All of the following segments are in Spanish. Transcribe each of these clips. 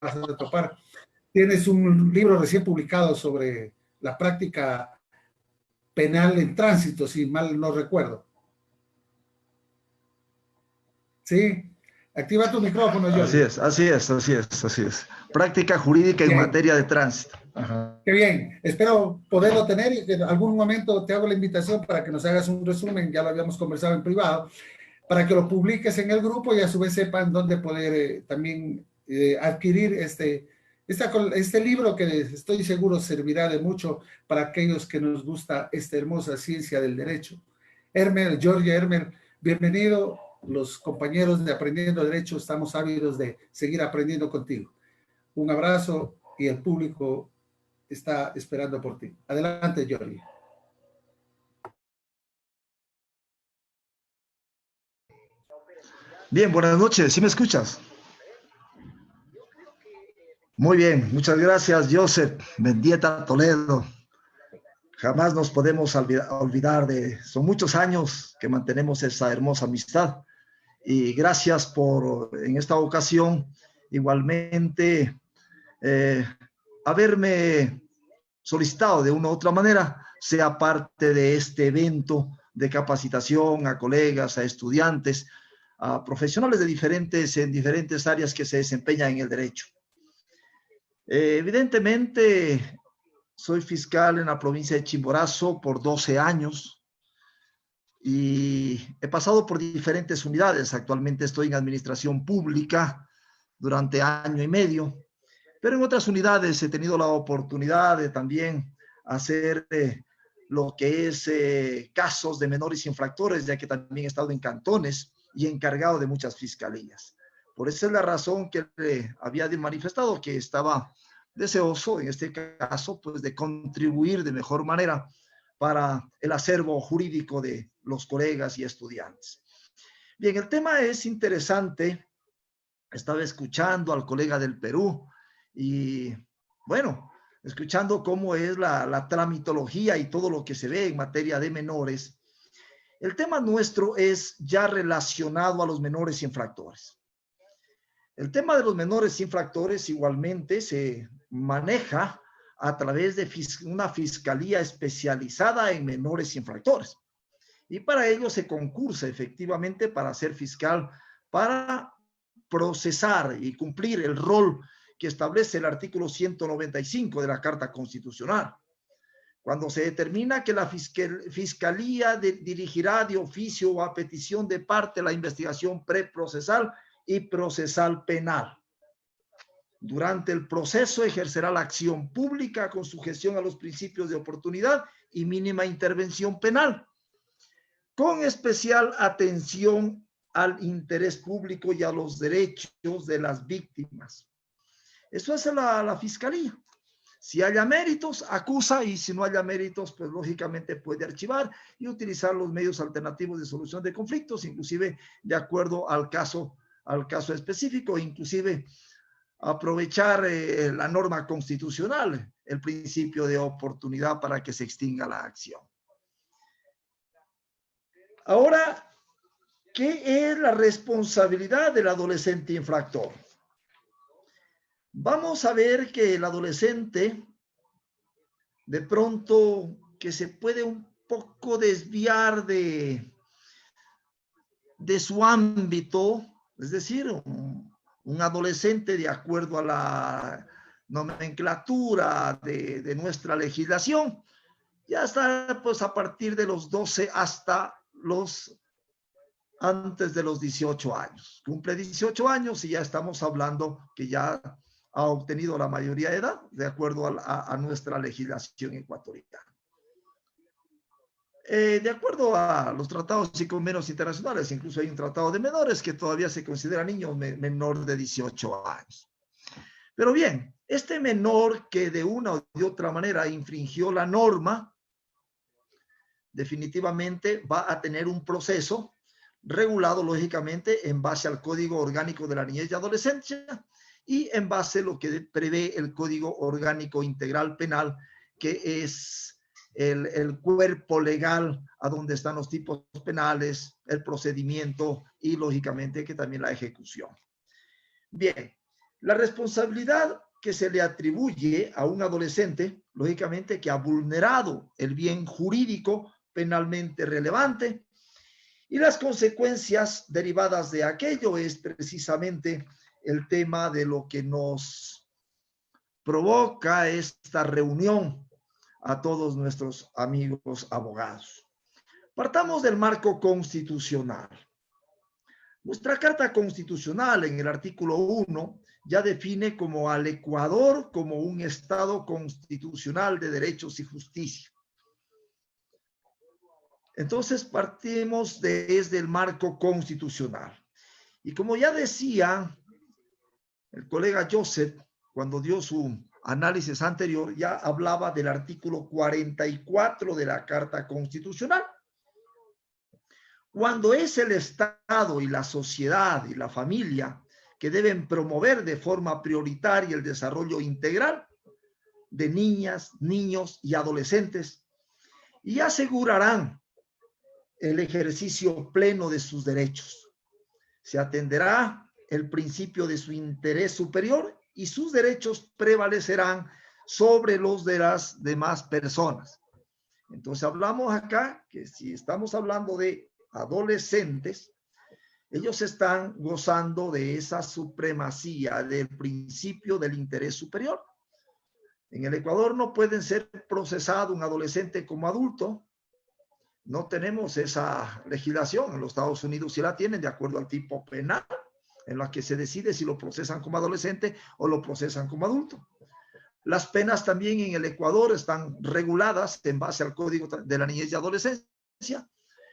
vas a topar. Tienes un libro recién publicado sobre la práctica penal en tránsito, si mal no recuerdo. ¿Sí? Activa tu micrófono, Así Jordi. es, así es, así es, así es. Práctica jurídica en Bien. materia de tránsito. Ajá. Qué bien. Espero poderlo tener y que en algún momento te hago la invitación para que nos hagas un resumen, ya lo habíamos conversado en privado, para que lo publiques en el grupo y a su vez sepan dónde poder también adquirir este libro que estoy seguro servirá de mucho para aquellos que nos gusta esta hermosa ciencia del derecho. Georgia Hermer, bienvenido. Los compañeros de Aprendiendo Derecho estamos ávidos de seguir aprendiendo contigo. Un abrazo y el público está esperando por ti. Adelante, Georgia. Bien, buenas noches. ¿Sí me escuchas? Muy bien, muchas gracias, Joseph Mendieta Toledo. Jamás nos podemos olvidar son muchos años que mantenemos esa hermosa amistad. Y gracias por, en esta ocasión, igualmente, haberme solicitado de una u otra manera, sea parte de este evento de capacitación a colegas, a estudiantes, a profesionales en diferentes áreas que se desempeñan en el derecho. Evidentemente, soy fiscal en la provincia de Chimborazo por 12 años y he pasado por diferentes unidades. Actualmente estoy en administración pública durante año y medio, pero en otras unidades he tenido la oportunidad de también hacer lo que es casos de menores infractores, ya que también he estado en cantones y encargado de muchas fiscalías. Por esa es la razón que había manifestado que estaba deseoso, en este caso, pues de contribuir de mejor manera para el acervo jurídico de los colegas y estudiantes. Bien, el tema es interesante. Estaba escuchando al colega del Perú y, bueno, escuchando cómo es la tramitología y todo lo que se ve en materia de menores. El tema nuestro es ya relacionado a los menores infractores. El tema de los menores infractores igualmente se maneja a través de una fiscalía especializada en menores infractores. Y para ello se concursa efectivamente para ser fiscal, para procesar y cumplir el rol que establece el artículo 195 de la Carta Constitucional. Cuando se determina que la fiscalía dirigirá de oficio o a petición de parte la investigación preprocesal y procesal penal. Durante el proceso ejercerá la acción pública con sujeción a los principios de oportunidad y mínima intervención penal, con especial atención al interés público y a los derechos de las víctimas. Eso es la fiscalía. Si haya méritos, acusa, y si no haya méritos, pues lógicamente puede archivar y utilizar los medios alternativos de solución de conflictos, inclusive de acuerdo al caso específico, inclusive aprovechar la norma constitucional, el principio de oportunidad para que se extinga la acción. Ahora, ¿qué es la responsabilidad del adolescente infractor? Vamos a ver que el adolescente, de pronto, que se puede un poco desviar de su ámbito, es decir, un adolescente de acuerdo a la nomenclatura de nuestra legislación, ya está pues a partir de los 12 hasta antes de los 18 años. Cumple 18 años y ya estamos hablando que ya ha obtenido la mayoría de edad de acuerdo a nuestra legislación ecuatoriana. De acuerdo a los tratados y convenios internacionales, incluso hay un tratado de menores que todavía se considera niño menor de 18 años. Pero bien, este menor que de una o de otra manera infringió la norma, definitivamente va a tener un proceso regulado lógicamente en base al Código Orgánico de la Niñez y Adolescencia y en base a lo que prevé el Código Orgánico Integral Penal, que es el cuerpo legal a donde están los tipos penales, el procedimiento y lógicamente que también la ejecución. Bien, La responsabilidad que se le atribuye a un adolescente, lógicamente que ha vulnerado el bien jurídico penalmente relevante, y las consecuencias derivadas de aquello es precisamente el tema de lo que nos provoca esta reunión a todos nuestros amigos abogados. Partamos del marco constitucional. Nuestra Carta Constitucional en el artículo 1 ya define como al Ecuador como un Estado constitucional de derechos y justicia. Entonces partimos desde el marco constitucional. Y como ya decía el colega Joseph, cuando dio su análisis anterior, ya hablaba del artículo 44 de la Carta Constitucional. Cuando es el Estado y la sociedad y la familia que deben promover de forma prioritaria el desarrollo integral de niñas, niños y adolescentes y asegurarán el ejercicio pleno de sus derechos. Se atenderá el principio de su interés superior y sus derechos prevalecerán sobre los de las demás personas. Entonces hablamos acá que si estamos hablando de adolescentes, ellos están gozando de esa supremacía del principio del interés superior. En el Ecuador no pueden ser procesado un adolescente como adulto. No tenemos esa legislación. En los Estados Unidos sí la tienen de acuerdo al tipo penal, en la que se decide si lo procesan como adolescente o lo procesan como adulto. Las penas también en el Ecuador están reguladas en base al Código de la Niñez y Adolescencia,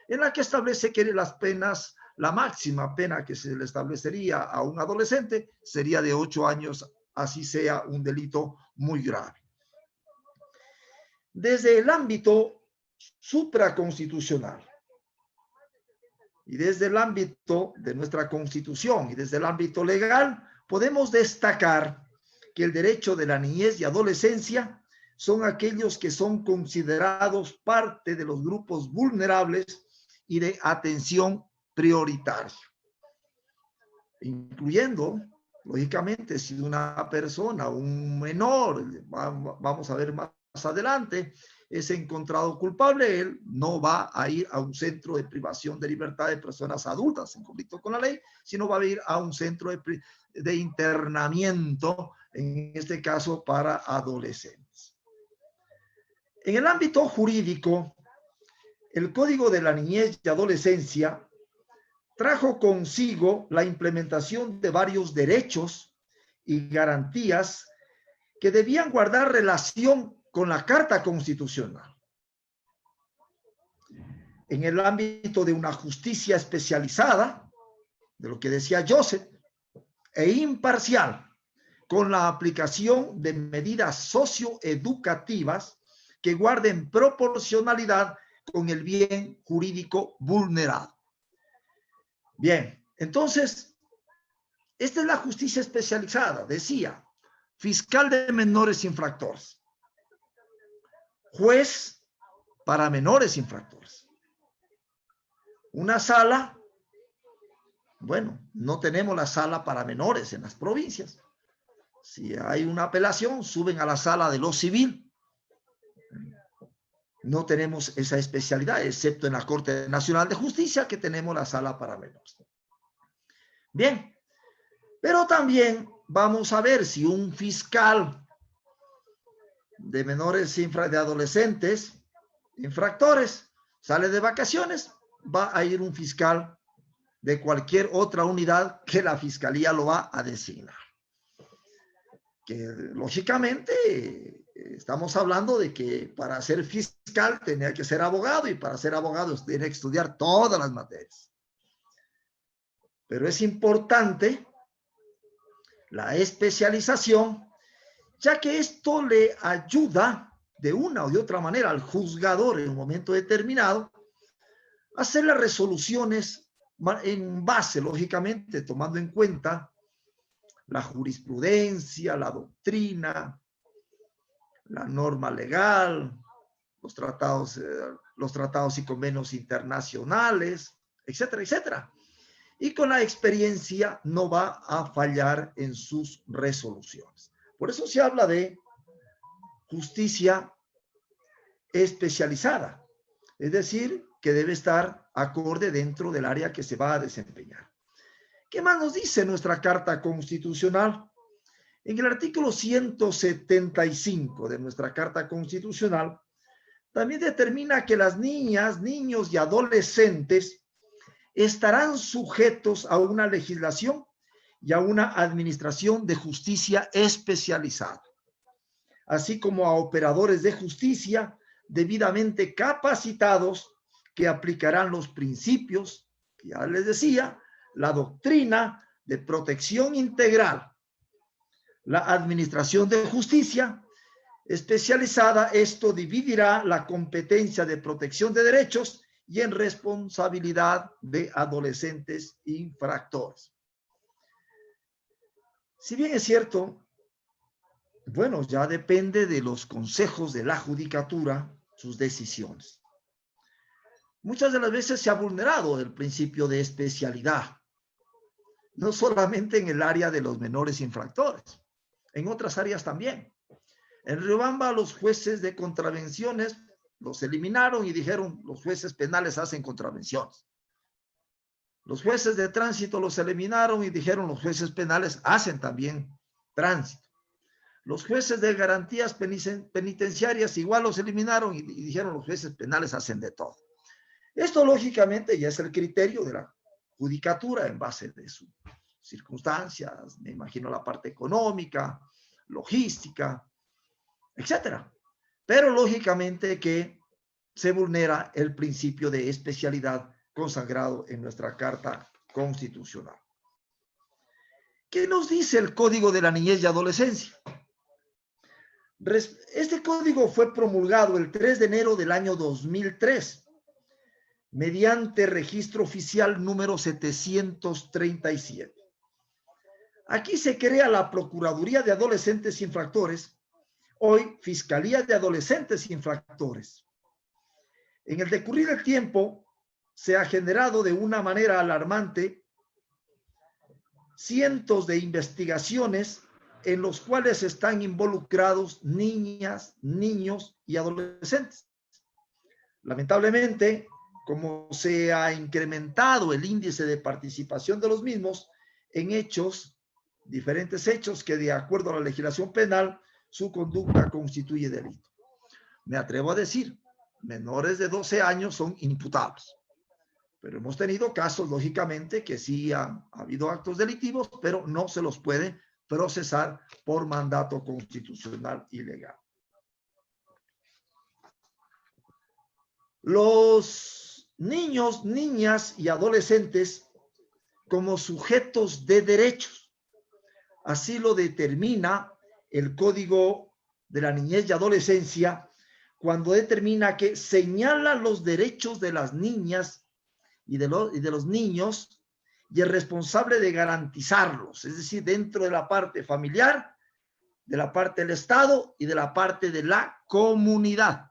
en la que establece que las penas, la máxima pena que se le establecería a un adolescente sería de 8 años, así sea un delito muy grave. Desde el ámbito supraconstitucional y desde el ámbito de nuestra Constitución y desde el ámbito legal, podemos destacar que el derecho de la niñez y adolescencia son aquellos que son considerados parte de los grupos vulnerables y de atención prioritaria, incluyendo, lógicamente, si una persona, un menor, vamos a ver más adelante, es encontrado culpable, él no va a ir a un centro de privación de libertad de personas adultas en conflicto con la ley, sino va a ir a un centro de internamiento, en este caso para adolescentes. En el ámbito jurídico, el Código de la Niñez y Adolescencia trajo consigo la implementación de varios derechos y garantías que debían guardar relación con la Carta Constitucional. En el ámbito de una justicia especializada, de lo que decía Joseph, e imparcial, con la aplicación de medidas socioeducativas que guarden proporcionalidad con el bien jurídico vulnerado. Bien, entonces, esta es la justicia especializada, decía, fiscal de menores infractores, juez para menores infractores, una sala, bueno, no tenemos la sala para menores en las provincias. Si hay una apelación, suben a la sala de lo civil. No tenemos esa especialidad, excepto en la Corte Nacional de Justicia, que tenemos la sala para menores. Bien, pero también vamos a ver si un fiscal de menores, de adolescentes, infractores, sale de vacaciones, va a ir un fiscal de cualquier otra unidad que la fiscalía lo va a designar. Que lógicamente estamos hablando de que para ser fiscal tenía que ser abogado y para ser abogado tiene que estudiar todas las materias. Pero es importante la especialización, ya que esto le ayuda de una o de otra manera al juzgador en un momento determinado a hacer las resoluciones en base, lógicamente, tomando en cuenta la jurisprudencia, la doctrina, la norma legal, los tratados y convenios internacionales, etcétera, etcétera. y con la experiencia no va a fallar en sus resoluciones. Por eso se habla de justicia especializada, es decir, que debe estar acorde dentro del área que se va a desempeñar. ¿Qué más nos dice nuestra Carta Constitucional? En el artículo 175 de nuestra Carta Constitucional, también determina que las niñas, niños y adolescentes estarán sujetos a una legislación y a una administración de justicia especializada, así como a operadores de justicia debidamente capacitados que aplicarán los principios, que ya les decía, la doctrina de protección integral. La administración de justicia especializada, esto dividirá la competencia de protección de derechos y en responsabilidad de adolescentes infractores. Si bien es cierto, bueno, ya depende de los consejos de la judicatura sus decisiones. Muchas de las veces se ha vulnerado el principio de especialidad, no solamente en el área de los menores infractores, en otras áreas también. En Riobamba los jueces de contravenciones los eliminaron y dijeron los jueces penales hacen contravenciones. Los jueces de tránsito los eliminaron y dijeron los jueces penales hacen también tránsito. Los jueces de garantías penitenciarias igual los eliminaron y dijeron los jueces penales hacen de todo. Esto lógicamente ya es el criterio de la judicatura en base de sus circunstancias, me imagino la parte económica, logística, etcétera. Pero lógicamente que se vulnera el principio de especialidad consagrado en nuestra Carta Constitucional. ¿Qué nos dice el Código de la Niñez y Adolescencia? Este código fue promulgado el 3 de enero del año 2003 mediante registro oficial número 737. Aquí se crea la Procuraduría de Adolescentes Infractores, hoy Fiscalía de Adolescentes Infractores. En el decurrir del tiempo se ha generado de una manera alarmante cientos de investigaciones en los cuales están involucrados niñas, niños y adolescentes. Lamentablemente, como se ha incrementado el índice de participación de los mismos en hechos, diferentes hechos que de acuerdo a la legislación penal, su conducta constituye delito. Me atrevo a decir, menores de 12 años son imputables. Pero hemos tenido casos, lógicamente, que sí ha habido actos delictivos, pero no se los puede procesar por mandato constitucional y legal. Los niños, niñas y adolescentes como sujetos de derechos, así lo determina el Código de la Niñez y Adolescencia, cuando determina que señala los derechos de las niñas y de los niños y es responsable de garantizarlos, es decir, dentro de la parte familiar, de la parte del Estado y de la parte de la comunidad.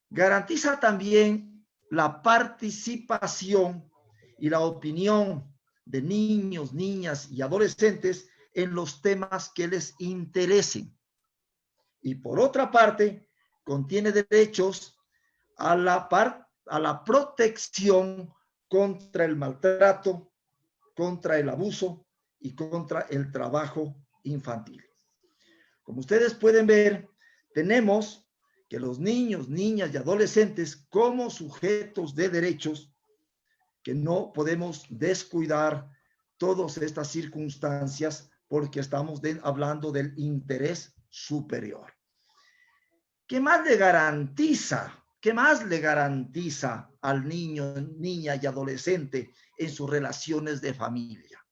Garantiza también la participación y la opinión de niños, niñas y adolescentes en los temas que les interesen. Y por otra parte, contiene derechos a la protección contra el maltrato, contra el abuso y contra el trabajo infantil. Como ustedes pueden ver, tenemos que los niños, niñas y adolescentes como sujetos de derechos que no podemos descuidar todas estas circunstancias porque estamos hablando del interés superior. ¿Qué más le garantiza? ¿Qué más le garantiza al niño, niña y adolescente en sus relaciones de familia?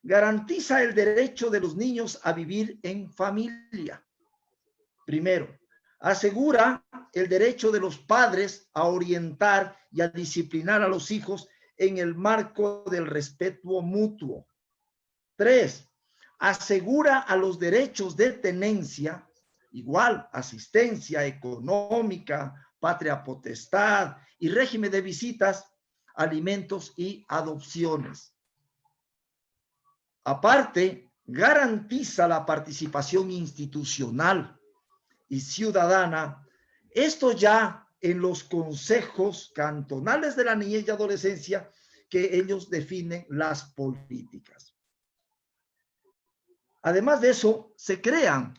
Garantiza el derecho de los niños a vivir en familia. Primero, asegura el derecho de los padres a orientar y a disciplinar a los hijos en el marco del respeto mutuo. 3, asegura a los derechos de tenencia, igual asistencia económica, patria potestad y régimen de visitas alimentos y adopciones. Aparte, garantiza la participación institucional y ciudadana, esto ya en los consejos cantonales de la niñez y adolescencia, que ellos definen las políticas. Además de eso, se crean,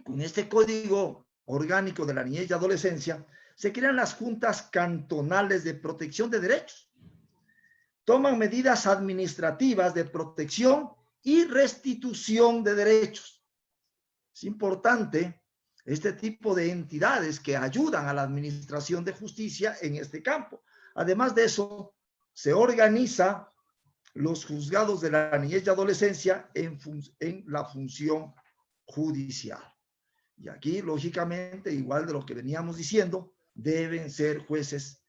con este Código Orgánico de la Niñez y Adolescencia, se crean las juntas cantonales de protección de derechos. Toman medidas administrativas de protección y restitución de derechos. Es importante este tipo de entidades que ayudan a la administración de justicia en este campo. Además de eso, se organiza los juzgados de la niñez y adolescencia en la función judicial. Y aquí, lógicamente, igual de lo que veníamos diciendo, deben ser jueces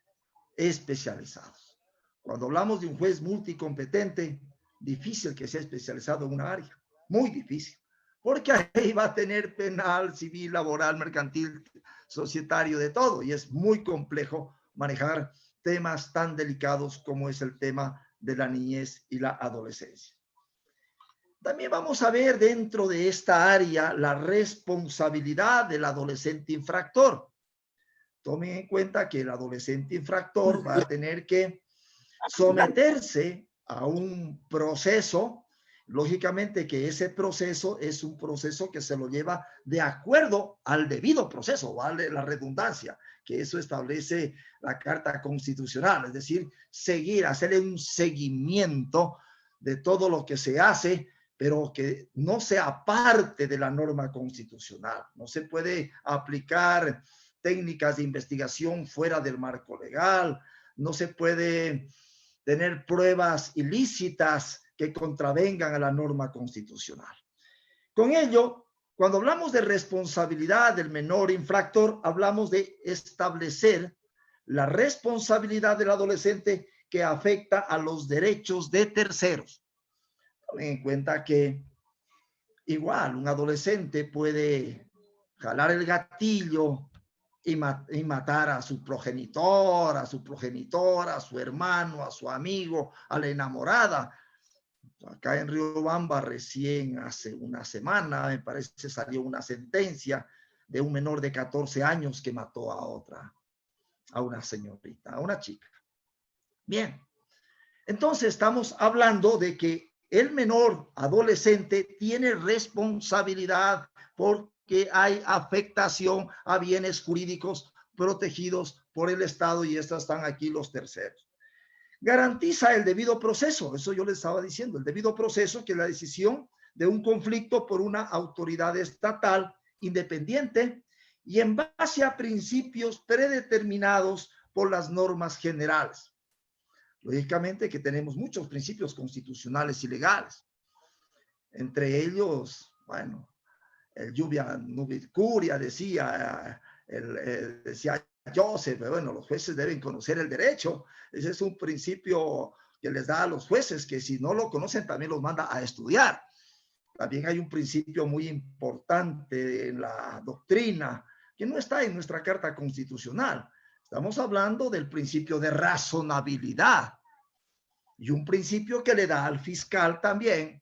especializados. Cuando hablamos de un juez multicompetente, difícil que sea especializado en una área, muy difícil, porque ahí va a tener penal, civil, laboral, mercantil, societario, de todo, y es muy complejo manejar temas tan delicados como es el tema de la niñez y la adolescencia. También vamos a ver dentro de esta área la responsabilidad del adolescente infractor. Tomen en cuenta que el adolescente infractor va a tener que someterse a un proceso, lógicamente que ese proceso es un proceso que se lo lleva de acuerdo al debido proceso, vale la redundancia, que eso establece la Carta Constitucional, es decir, hacerle un seguimiento de todo lo que se hace, pero que no sea parte de la norma constitucional. No se puede aplicar técnicas de investigación fuera del marco legal, no se puede tener pruebas ilícitas que contravengan a la norma constitucional. Con ello, cuando hablamos de responsabilidad del menor infractor, hablamos de establecer la responsabilidad del adolescente que afecta a los derechos de terceros. Tomen en cuenta que igual un adolescente puede jalar el gatillo y matar a su progenitor, a su progenitora, a su hermano, a su amigo, a la enamorada. Acá en Riobamba recién hace una semana, me parece, salió una sentencia de un menor de 14 años que mató a una señorita, a una chica. Bien, entonces estamos hablando de que el menor adolescente tiene responsabilidad porque hay afectación a bienes jurídicos protegidos por el Estado y estos están aquí los terceros. Garantiza el debido proceso, eso yo les estaba diciendo, el debido proceso que es la decisión de un conflicto por una autoridad estatal independiente y en base a principios predeterminados por las normas generales. Lógicamente que tenemos muchos principios constitucionales y legales, entre ellos, bueno, el lluvia nubis curia, decía Joseph, bueno, los jueces deben conocer el derecho. Ese es un principio que les da a los jueces, que si no lo conocen también los manda a estudiar. También hay un principio muy importante en la doctrina que no está en nuestra Carta Constitucional. Estamos hablando del principio de razonabilidad y un principio que le da al fiscal también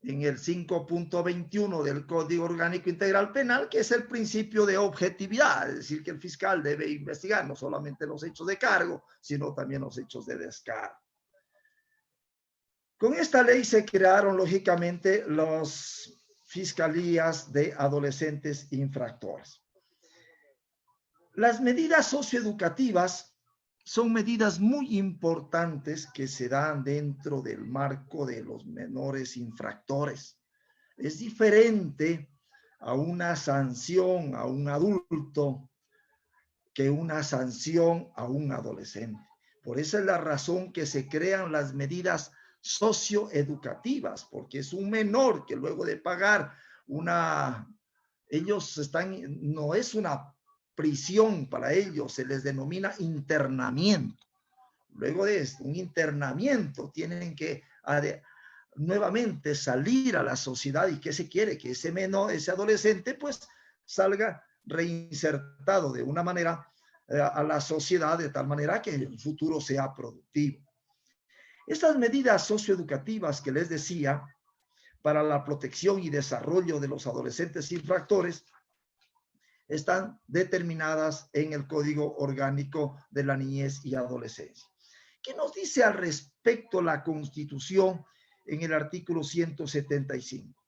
en el 5.21 del Código Orgánico Integral Penal, que es el principio de objetividad, es decir, que el fiscal debe investigar no solamente los hechos de cargo, sino también los hechos de descargo. Con esta ley se crearon, lógicamente, las fiscalías de adolescentes infractores. Las medidas socioeducativas son medidas muy importantes que se dan dentro del marco de los menores infractores. Es diferente a una sanción a un adulto que una sanción a un adolescente. Por esa es la razón que se crean las medidas socioeducativas, porque es un menor que luego de pagar no es una prisión para ellos, se les denomina internamiento. Luego de esto, un internamiento, tienen que nuevamente salir a la sociedad. ¿Y qué se quiere? Que ese adolescente pues salga reinsertado de una manera a la sociedad de tal manera que el futuro sea productivo. Estas medidas socioeducativas que les decía para la protección y desarrollo de los adolescentes infractores están determinadas en el Código Orgánico de la Niñez y Adolescencia. ¿Qué nos dice al respecto la Constitución en el artículo 175?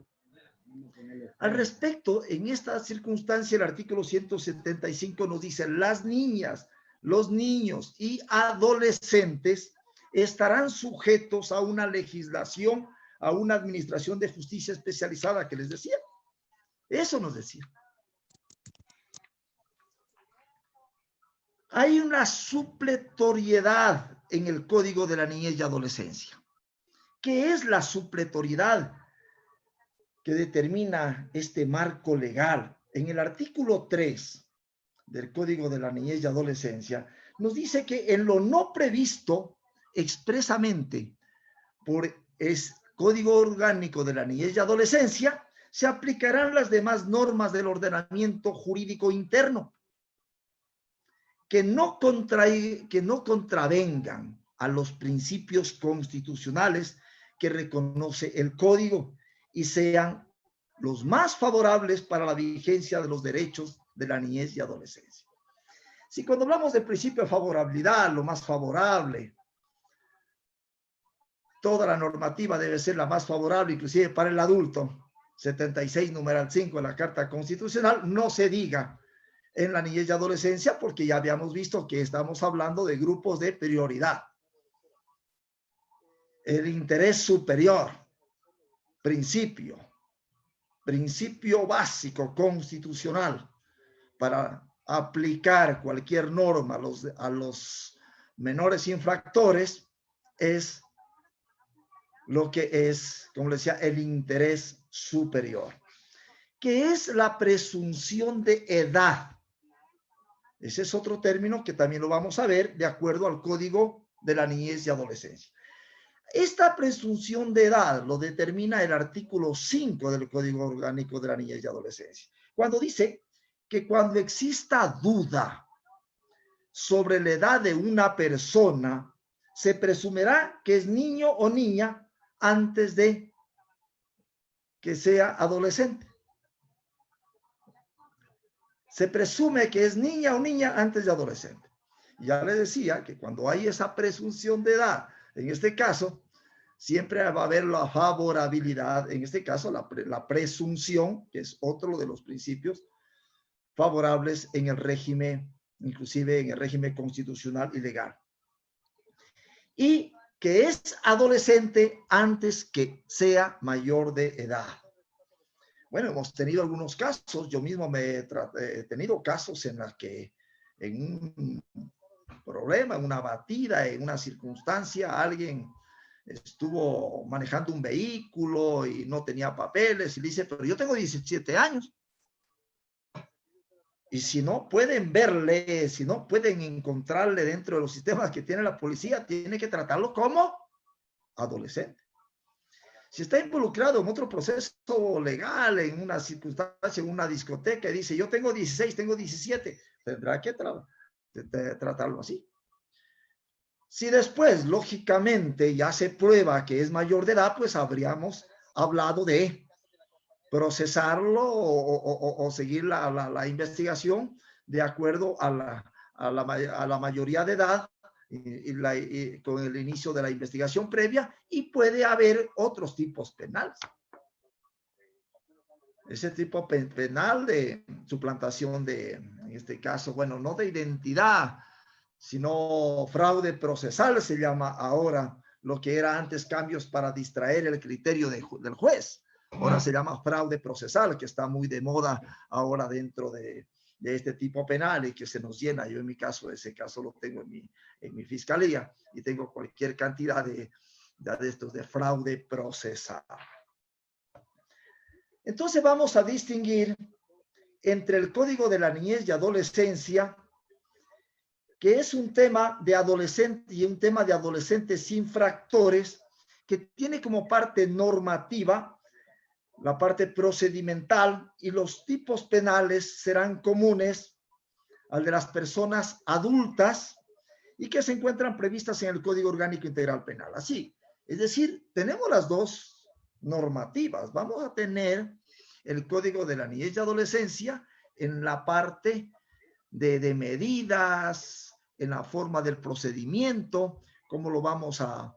Al respecto, en esta circunstancia, el artículo 175 nos dice: las niñas, los niños y adolescentes estarán sujetos a una legislación, a una administración de justicia especializada que les decía. Eso nos decía. Hay una supletoriedad en el Código de la Niñez y Adolescencia. ¿Qué es la supletoriedad que determina este marco legal? En el artículo 3 del Código de la Niñez y Adolescencia nos dice que en lo no previsto expresamente por el Código Orgánico de la Niñez y Adolescencia se aplicarán las demás normas del ordenamiento jurídico interno que no contravengan a los principios constitucionales que reconoce el Código y sean los más favorables para la vigencia de los derechos de la niñez y adolescencia. Si cuando hablamos de principio de favorabilidad, lo más favorable, toda la normativa debe ser la más favorable, inclusive para el adulto, 76 numeral 5 de la Carta Constitucional, no se diga en la niñez y adolescencia, porque ya habíamos visto que estamos hablando de grupos de prioridad. El interés superior, principio básico constitucional para aplicar cualquier norma a los menores infractores es lo que es, como les decía, el interés superior, que es la presunción de edad. Ese es otro término que también lo vamos a ver de acuerdo al Código de la Niñez y Adolescencia. Esta presunción de edad lo determina el artículo 5 del Código Orgánico de la Niñez y Adolescencia, cuando dice que cuando exista duda sobre la edad de una persona, se presumirá que es niño o niña antes de que sea adolescente. Se presume que es niña o niña antes de adolescente. Ya les decía que cuando hay esa presunción de edad, en este caso, siempre va a haber la favorabilidad, en este caso la presunción, que es otro de los principios favorables en el régimen, inclusive en el régimen constitucional y legal. Y que es adolescente antes que sea mayor de edad. Bueno, hemos tenido algunos casos, yo mismo he tenido casos en los que en un problema, en una batida, en una circunstancia, alguien estuvo manejando un vehículo y no tenía papeles y dice, pero yo tengo 17 años. Y si no pueden verle, si no pueden encontrarle dentro de los sistemas que tiene la policía, tiene que tratarlo como adolescente. Si está involucrado en otro proceso legal, en una circunstancia, en una discoteca, y dice, yo tengo 16, tengo 17, tendrá que tratarlo así. Si después, lógicamente, ya se prueba que es mayor de edad, pues habríamos hablado de procesarlo o seguir la investigación de acuerdo a la mayoría de edad y con el inicio de la investigación previa, y puede haber otros tipos penales. Ese tipo penal de suplantación en este caso, bueno, no de identidad, sino fraude procesal se llama ahora, lo que era antes cambios para distraer el criterio del juez. Ahora se llama fraude procesal, que está muy de moda ahora dentro de este tipo penal y que se nos llena. Yo en mi caso, ese caso lo tengo en mi fiscalía y tengo cualquier cantidad de estos de fraude procesal. Entonces vamos a distinguir entre el Código de la Niñez y Adolescencia, que es un tema de adolescentes y un tema de adolescentes infractores, que tiene como parte normativa la parte procedimental, y los tipos penales serán comunes al de las personas adultas y que se encuentran previstas en el Código Orgánico Integral Penal. Así, es decir, tenemos las dos normativas. Vamos a tener el Código de la Niñez y Adolescencia en la parte de medidas, en la forma del procedimiento, cómo lo vamos a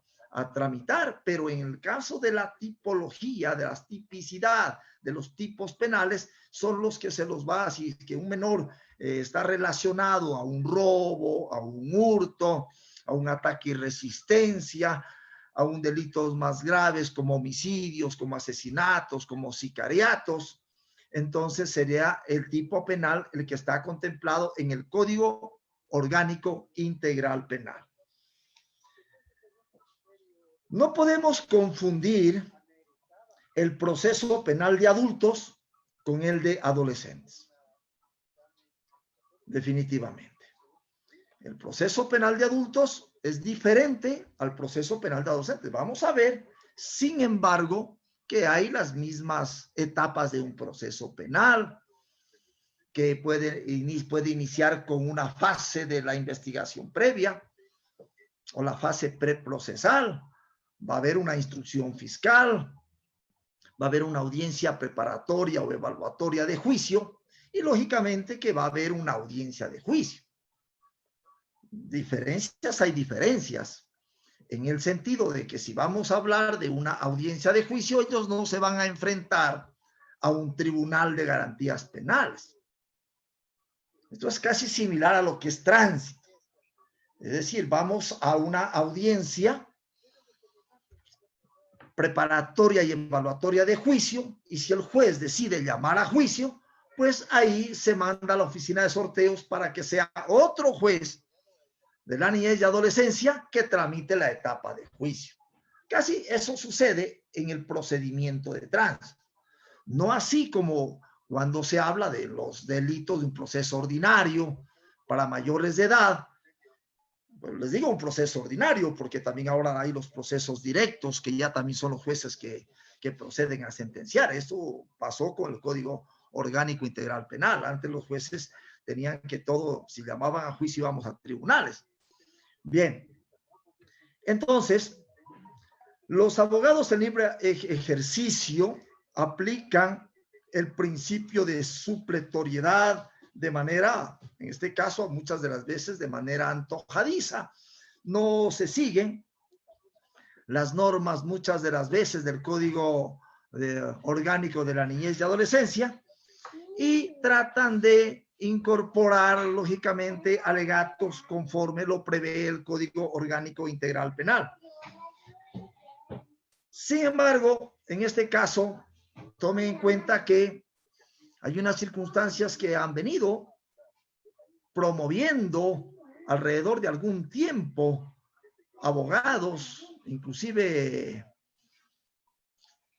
tramitar, pero en el caso de la tipología, de la tipicidad, de los tipos penales, son los que se los va, si que un menor está relacionado a un robo, a un hurto, a un ataque y resistencia, a un delitos más graves como homicidios, como asesinatos, como sicariatos, entonces sería el tipo penal el que está contemplado en el Código Orgánico Integral Penal. No podemos confundir el proceso penal de adultos con el de adolescentes. Definitivamente. El proceso penal de adultos es diferente al proceso penal de adolescentes. Vamos a ver, sin embargo, que hay las mismas etapas de un proceso penal, que puede iniciar con una fase de la investigación previa o la fase preprocesal. Va a haber una instrucción fiscal, va a haber una audiencia preparatoria o evaluatoria de juicio y lógicamente que va a haber una audiencia de juicio. Diferencias, hay diferencias en el sentido de que si vamos a hablar de una audiencia de juicio, ellos no se van a enfrentar a un tribunal de garantías penales. Esto es casi similar a lo que es tránsito. Es decir, vamos a una audiencia preparatoria y evaluatoria de juicio, y si el juez decide llamar a juicio, pues ahí se manda a la oficina de sorteos para que sea otro juez de la niñez y adolescencia que tramite la etapa de juicio. Casi eso sucede en el procedimiento de tránsito. No así como cuando se habla de los delitos de un proceso ordinario para mayores de edad. Pues les digo un proceso ordinario porque también ahora hay los procesos directos que ya también son los jueces que proceden a sentenciar. Esto pasó con el Código Orgánico Integral Penal. Antes los jueces tenían que todo, si llamaban a juicio íbamos a tribunales. Bien, entonces, los abogados en libre ejercicio aplican el principio de supletoriedad de manera, en este caso, muchas de las veces de manera antojadiza. No se siguen las normas muchas de las veces del Código Orgánico de la Niñez y Adolescencia y tratan de incorporar, lógicamente, alegatos conforme lo prevé el Código Orgánico Integral Penal. Sin embargo, en este caso, tome en cuenta que hay unas circunstancias que han venido promoviendo alrededor de algún tiempo abogados, inclusive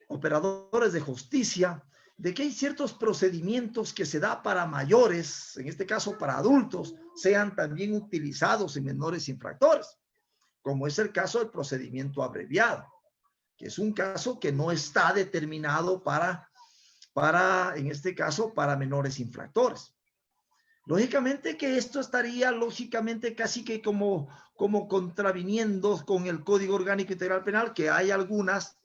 operadores de justicia, de que hay ciertos procedimientos que se da para mayores, en este caso para adultos, sean también utilizados en menores infractores, como es el caso del procedimiento abreviado, que es un caso que no está determinado para en este caso, para menores infractores. Lógicamente que esto estaría, lógicamente, casi que como contraviniendo con el Código Orgánico Integral Penal, que hay algunas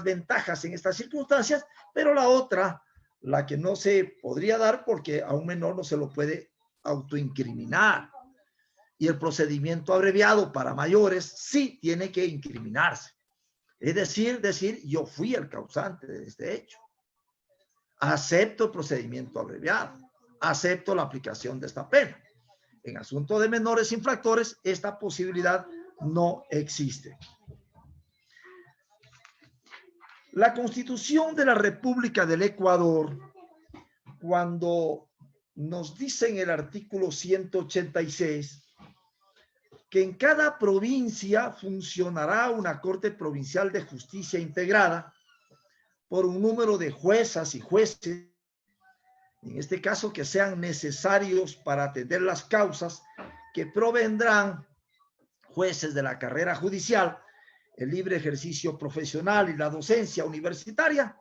ventajas en estas circunstancias, pero la otra, la que no se podría dar porque a un menor no se lo puede autoincriminar. Y el procedimiento abreviado para mayores sí tiene que incriminarse. Es decir, yo fui el causante de este hecho. Acepto el procedimiento abreviado. Acepto la aplicación de esta pena. En asunto de menores infractores, esta posibilidad no existe. La Constitución de la República del Ecuador, cuando nos dice en el artículo 186 que en cada provincia funcionará una Corte Provincial de Justicia integrada por un número de juezas y jueces, en este caso que sean necesarios para atender las causas que provendrán jueces de la carrera judicial, el libre ejercicio profesional y la docencia universitaria.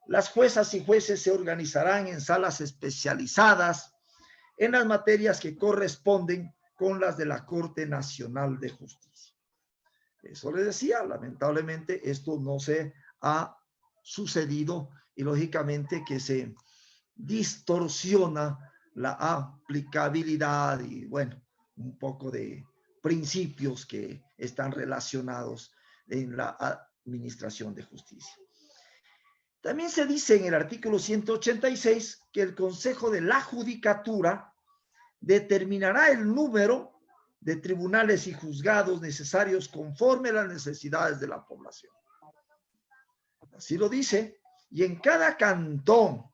Las juezas y jueces se organizarán en salas especializadas en las materias que corresponden con las de la Corte Nacional de Justicia. Eso les decía, lamentablemente esto no se ha sucedido y lógicamente que se distorsiona la aplicabilidad y bueno, un poco de principios que están relacionados en la administración de justicia. También se dice en el artículo 186 que el Consejo de la Judicatura determinará el número de tribunales y juzgados necesarios conforme a las necesidades de la población. Así lo dice, y en cada cantón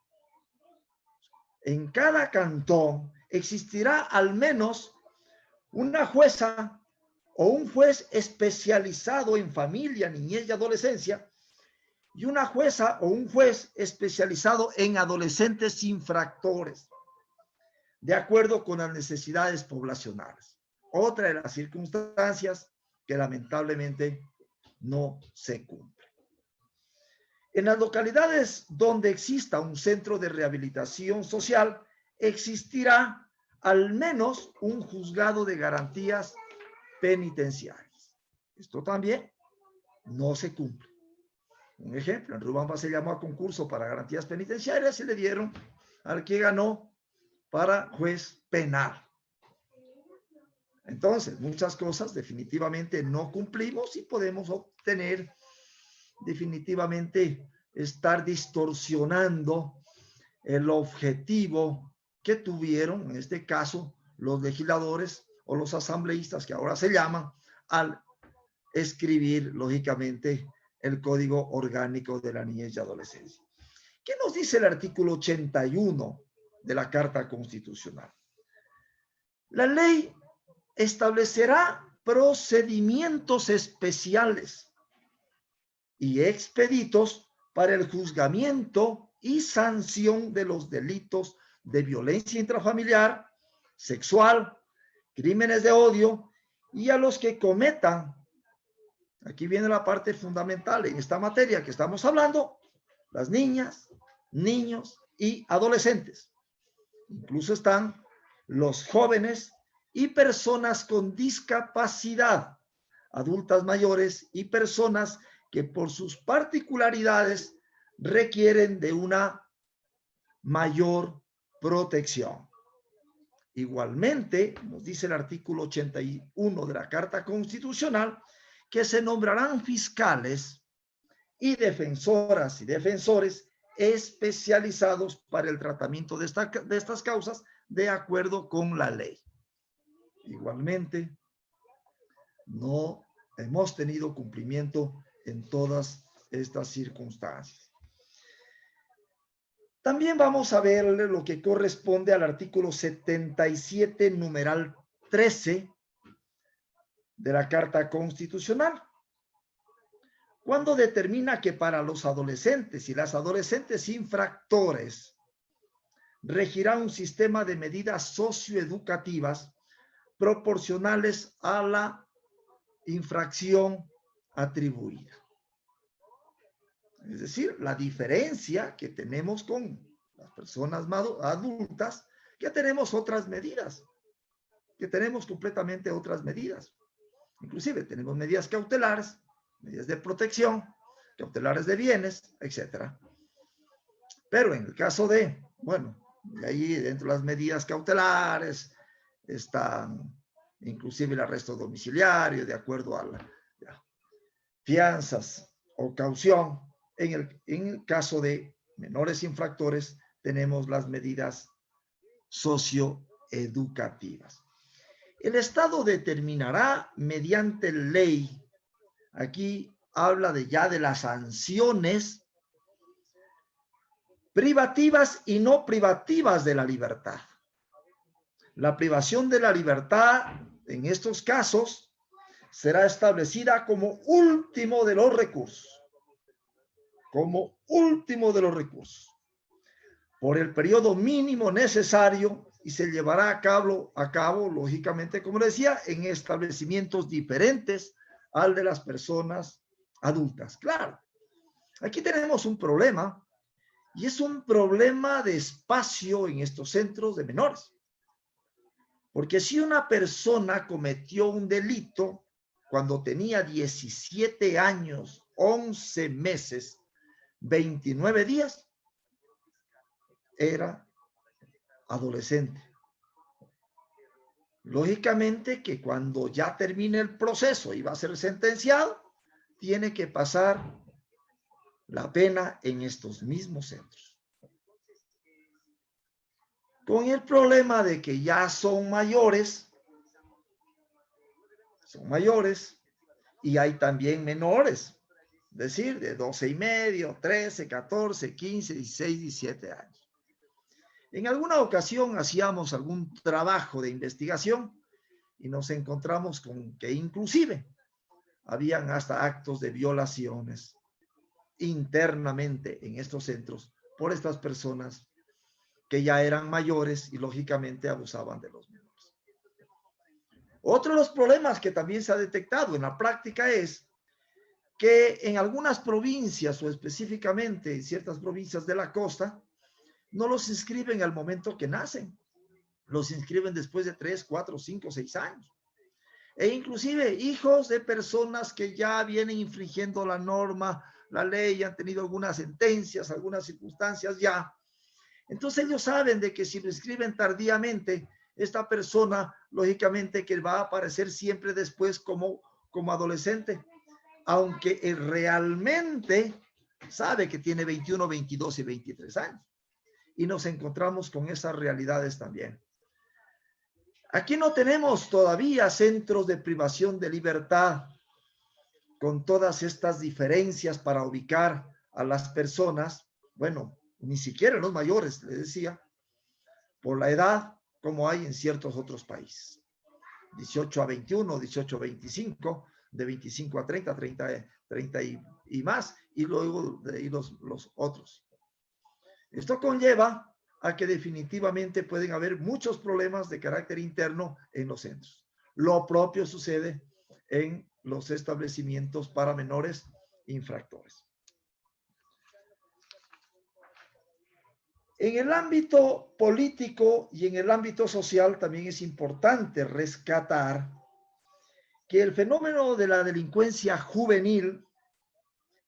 existirá al menos una jueza o un juez especializado en familia, niñez y adolescencia, y una jueza o un juez especializado en adolescentes infractores, de acuerdo con las necesidades poblacionales. Otra de las circunstancias que lamentablemente no se cumple. En las localidades donde exista un centro de rehabilitación social, existirá al menos un juzgado de garantías penitenciarias. Esto también no se cumple. Un ejemplo, en Riobamba se llamó a concurso para garantías penitenciarias y le dieron al que ganó para juez penal. Entonces, muchas cosas definitivamente no cumplimos y podemos obtener definitivamente estar distorsionando el objetivo que tuvieron, en este caso, los legisladores o los asambleístas, que ahora se llaman, al escribir, lógicamente, el Código Orgánico de la Niñez y Adolescencia. ¿Qué nos dice el artículo 81 de la Carta Constitucional? La ley establecerá procedimientos especiales y expeditos para el juzgamiento y sanción de los delitos de violencia intrafamiliar, sexual, crímenes de odio y a los que cometan, aquí viene la parte fundamental en esta materia que estamos hablando, las niñas, niños y adolescentes. Incluso están los jóvenes y personas con discapacidad, adultas mayores y personas que por sus particularidades requieren de una mayor protección. Igualmente, nos dice el artículo 81 de la Carta Constitucional, que se nombrarán fiscales y defensoras y defensores especializados para el tratamiento de estas causas de acuerdo con la ley. Igualmente, no hemos tenido cumplimiento en todas estas circunstancias. También vamos a ver lo que corresponde al artículo 77, numeral 13 de la Carta Constitucional, cuando determina que para los adolescentes y las adolescentes infractores regirá un sistema de medidas socioeducativas proporcionales a la infracción atribuida. Es decir, la diferencia que tenemos con las personas adultas, que tenemos otras medidas, que tenemos completamente otras medidas. Inclusive tenemos medidas cautelares, medidas de protección, cautelares de bienes, etc. Pero en el caso de, bueno, de ahí dentro de las medidas cautelares están inclusive el arresto domiciliario de acuerdo a las fianzas o caución. En el caso de menores infractores tenemos las medidas socioeducativas. El Estado determinará mediante ley, aquí habla ya de las sanciones privativas y no privativas de la libertad. La privación de la libertad en estos casos será establecida como último de los recursos. Como último de los recursos. Por el periodo mínimo necesario y se llevará a cabo, lógicamente, como decía, en establecimientos diferentes al de las personas adultas. Claro, aquí tenemos un problema y es un problema de espacio en estos centros de menores. Porque si una persona cometió un delito cuando tenía 17 años, 11 meses, 29 días, era adolescente. Lógicamente que cuando ya termine el proceso y va a ser sentenciado, tiene que pasar la pena en estos mismos centros. Con el problema de que ya son mayores y hay también menores, es decir, de 12 y medio, 13, 14, 15, 16, 17 años. En alguna ocasión hacíamos algún trabajo de investigación y nos encontramos con que inclusive habían hasta actos de violaciones internamente en estos centros por estas personas que ya eran mayores y lógicamente abusaban de los menores. Otro de los problemas que también se ha detectado en la práctica es que en algunas provincias o específicamente en ciertas provincias de la costa no los inscriben al momento que nacen, los inscriben después de 3, 4, 5, 6 años. E inclusive hijos de personas que ya vienen infringiendo la norma, la ley, han tenido algunas sentencias, algunas circunstancias ya. Entonces ellos saben de que si lo inscriben tardíamente, esta persona lógicamente que va a aparecer siempre después como adolescente, aunque él realmente sabe que tiene 21, 22 y 23 años. Y nos encontramos con esas realidades también. Aquí no tenemos todavía centros de privación de libertad con todas estas diferencias para ubicar a las personas. Bueno, ni siquiera los mayores, les decía, por la edad, como hay en ciertos otros países. 18 a 21, 18 a 25, de 25 a 30, 30 y más, y luego de ahí los otros. Esto conlleva a que definitivamente pueden haber muchos problemas de carácter interno en los centros. Lo propio sucede en los establecimientos para menores infractores. En el ámbito político y en el ámbito social también es importante rescatar que el fenómeno de la delincuencia juvenil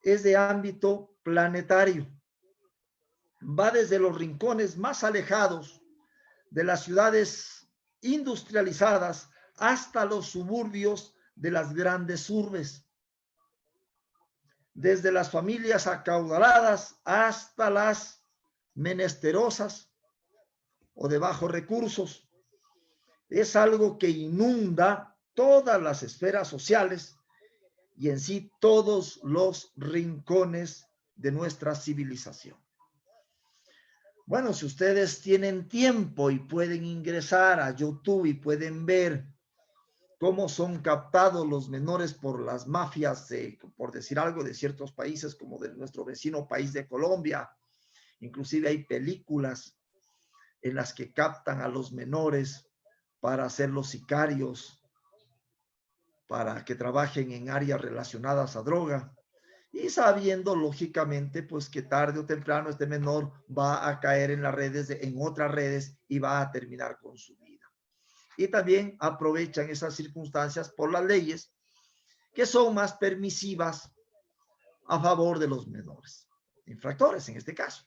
es de ámbito planetario. Va desde los rincones más alejados de las ciudades industrializadas hasta los suburbios de las grandes urbes, desde las familias acaudaladas hasta las menesterosas o de bajos recursos. Es algo que inunda todas las esferas sociales y en sí todos los rincones de nuestra civilización. Bueno, si ustedes tienen tiempo y pueden ingresar a YouTube y pueden ver cómo son captados los menores por las mafias, por decir algo, de ciertos países como de nuestro vecino país de Colombia. Inclusive hay películas en las que captan a los menores para hacer los sicarios, para que trabajen en áreas relacionadas a droga. Y sabiendo, lógicamente, pues que tarde o temprano este menor va a caer en las redes, en otras redes y va a terminar con su vida. Y también aprovechan esas circunstancias por las leyes que son más permisivas a favor de los menores, infractores en este caso.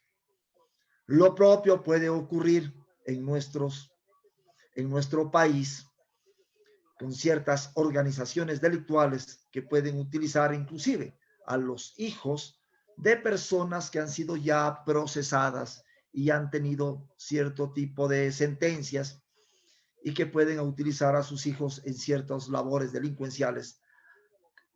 Lo propio puede ocurrir en nuestro país con ciertas organizaciones delictuales que pueden utilizar inclusive a los hijos de personas que han sido ya procesadas y han tenido cierto tipo de sentencias y que pueden utilizar a sus hijos en ciertas labores delincuenciales,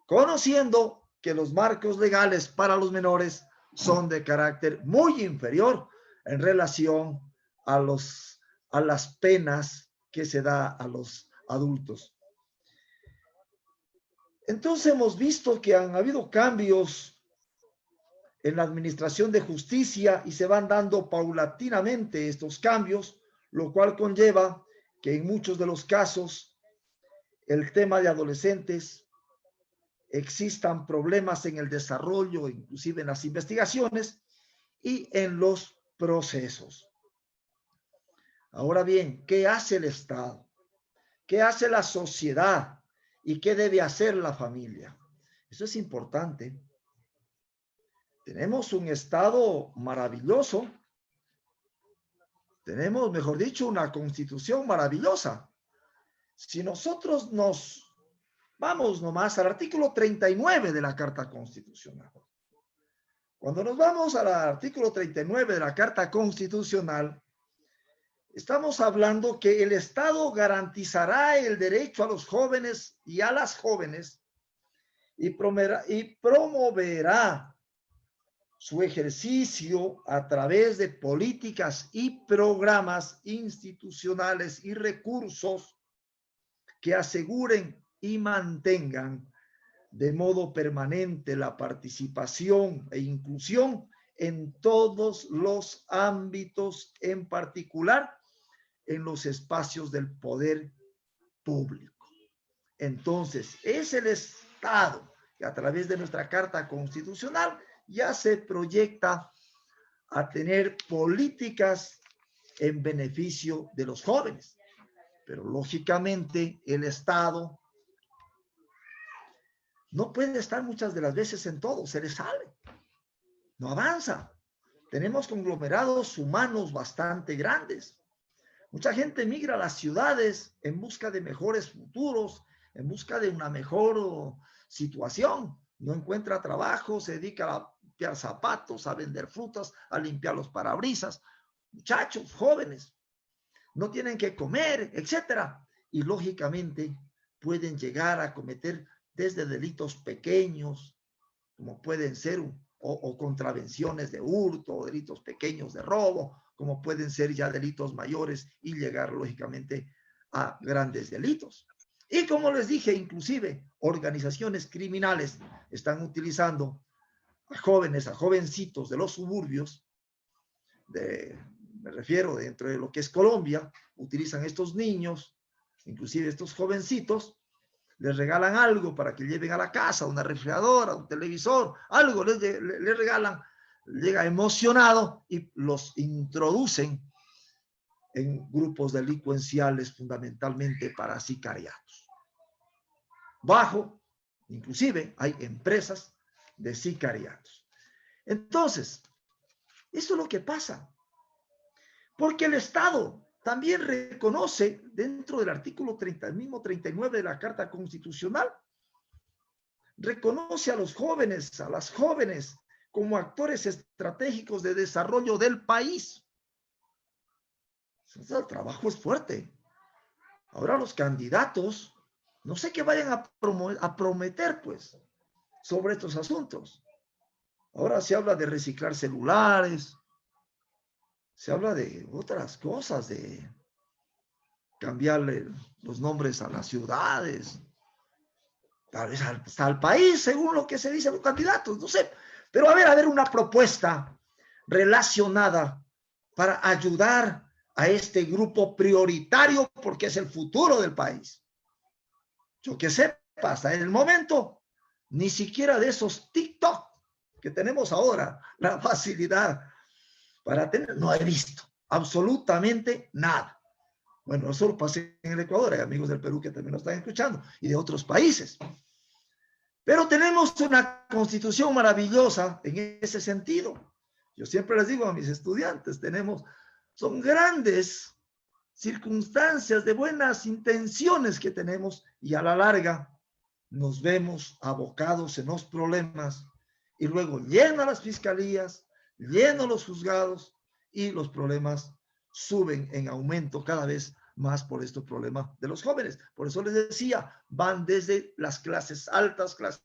conociendo que los marcos legales para los menores son de carácter muy inferior en relación a las penas que se da a los adultos. Entonces hemos visto que han habido cambios en la administración de justicia y se van dando paulatinamente estos cambios, lo cual conlleva que en muchos de los casos el tema de adolescentes existan problemas en el desarrollo, inclusive en las investigaciones y en los procesos. Ahora bien, ¿qué hace el Estado? ¿Qué hace la sociedad? ¿Y qué debe hacer la familia? Eso es importante. Tenemos un Estado maravilloso. Tenemos, mejor dicho, una Constitución maravillosa. Si nosotros nos vamos nomás al artículo 39 de la Carta Constitucional. Cuando nos vamos al artículo 39 de la Carta Constitucional, estamos hablando que el Estado garantizará el derecho a los jóvenes y a las jóvenes y promoverá su ejercicio a través de políticas y programas institucionales y recursos que aseguren y mantengan de modo permanente la participación e inclusión en todos los ámbitos, en particular en los espacios del poder público. Entonces, es el Estado que a través de nuestra Carta Constitucional ya se proyecta a tener políticas en beneficio de los jóvenes. Pero lógicamente el Estado no puede estar muchas de las veces en todo, se le sale, no avanza. Tenemos conglomerados humanos bastante grandes. Mucha gente migra a las ciudades en busca de mejores futuros, en busca de una mejor situación. No encuentra trabajo, se dedica a limpiar zapatos, a vender frutas, a limpiar los parabrisas. Muchachos, jóvenes, no tienen que comer, etcétera. Y lógicamente pueden llegar a cometer desde delitos pequeños, como pueden ser o contravenciones de hurto, o delitos pequeños de robo, como pueden ser ya delitos mayores y llegar lógicamente a grandes delitos. Y como les dije, inclusive organizaciones criminales están utilizando a jóvenes, a jovencitos de los suburbios, me refiero dentro de lo que es Colombia, utilizan estos niños, inclusive estos jovencitos, les regalan algo para que lleven a la casa, una refrigeradora, un televisor, algo les regalan, llega emocionado y los introducen en grupos delincuenciales fundamentalmente para sicariatos. Inclusive hay empresas de sicariatos. Entonces, eso es lo que pasa. Porque el Estado también reconoce dentro del artículo 39 de la Carta Constitucional, reconoce a los jóvenes, a las jóvenes como actores estratégicos de desarrollo del país. Entonces, el trabajo es fuerte. Ahora los candidatos, no sé qué vayan a prometer, pues, sobre estos asuntos. Ahora se habla de reciclar celulares, se habla de otras cosas, de cambiarle los nombres a las ciudades, tal vez hasta al país, según lo que se dice los candidatos, no sé. Pero a ver una propuesta relacionada para ayudar a este grupo prioritario, porque es el futuro del país. Yo que sepa, hasta en el momento, ni siquiera de esos TikTok que tenemos ahora, la facilidad para tener, no he visto absolutamente nada. Bueno, eso lo pasa en el Ecuador, hay amigos del Perú que también lo están escuchando y de otros países. Pero tenemos una constitución maravillosa en ese sentido. Yo siempre les digo a mis estudiantes, son grandes circunstancias de buenas intenciones que tenemos y a la larga nos vemos abocados en los problemas y luego llenan las fiscalías, llenan los juzgados y los problemas suben en aumento cada vez más por estos problemas de los jóvenes. Por eso les decía, van desde las clases altas, clases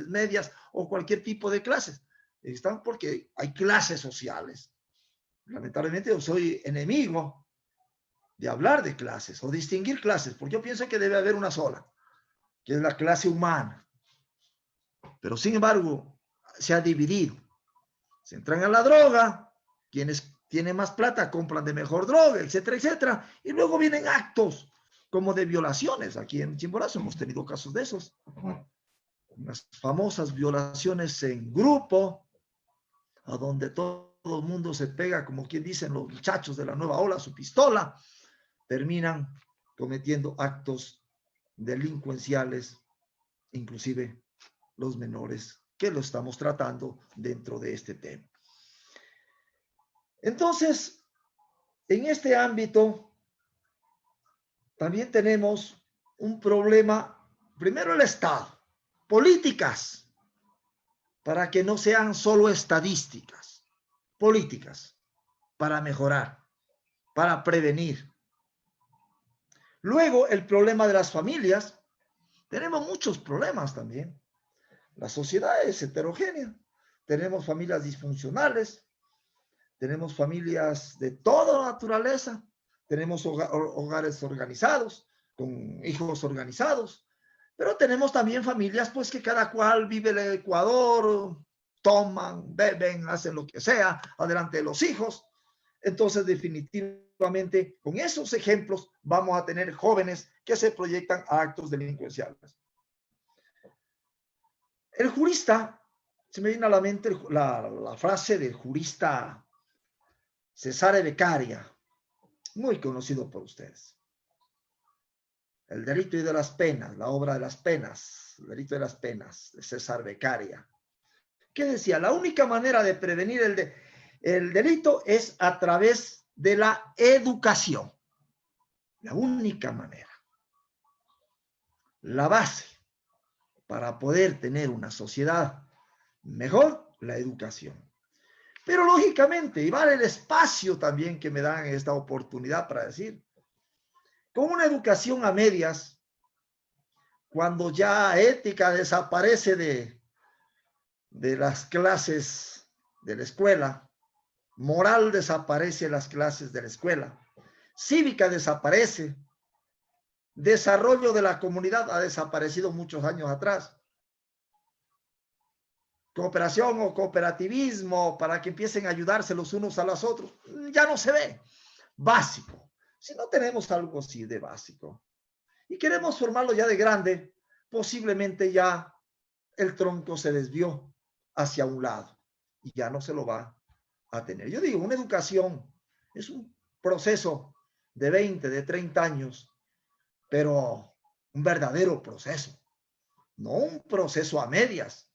medias o cualquier tipo de clases. Están porque hay clases sociales. Lamentablemente yo soy enemigo de hablar de clases o distinguir clases, porque yo pienso que debe haber una sola, que es la clase humana. Pero sin embargo, se ha dividido. Se entran a la droga, quienes tienen más plata compran de mejor droga, etcétera, etcétera. Y luego vienen actos como de violaciones. Aquí en Chimborazo hemos tenido casos de esos. Unas famosas violaciones en grupo, a donde todo el mundo se pega, como quien dicen los muchachos de la nueva ola, su pistola, terminan cometiendo actos delincuenciales, inclusive los menores, que lo estamos tratando dentro de este tema. Entonces, en este ámbito, también tenemos un problema, primero el Estado, políticas, para que no sean solo estadísticas, políticas, para mejorar, para prevenir. Luego, el problema de las familias, tenemos muchos problemas también. La sociedad es heterogénea, tenemos familias disfuncionales, tenemos familias de toda naturaleza, tenemos hogares organizados, con hijos organizados, pero tenemos también familias pues que cada cual vive el Ecuador, toman, beben, hacen lo que sea, adelante de los hijos. Entonces definitivamente con esos ejemplos vamos a tener jóvenes que se proyectan a actos delincuenciales. El jurista, se me viene a la mente la frase del jurista Cesare Beccaria, muy conocido por ustedes. El delito y de las penas, la obra de las penas, el delito de las penas, de César Beccaria, que decía, la única manera de prevenir el delito es a través de la educación. La única manera. La base para poder tener una sociedad mejor, la educación. Pero lógicamente, y vale el espacio también que me dan esta oportunidad para decir, con una educación a medias, cuando ya ética desaparece de las clases de la escuela, moral desaparece de las clases de la escuela, cívica desaparece, desarrollo de la comunidad ha desaparecido muchos años atrás. Cooperación o cooperativismo para que empiecen a ayudarse los unos a los otros, ya no se ve. Básico. Si no tenemos algo así de básico y queremos formarlo ya de grande, posiblemente ya el tronco se desvió hacia un lado y ya no se lo va a tener. Yo digo, una educación es un proceso de 20, de 30 años, pero un verdadero proceso, no un proceso a medias.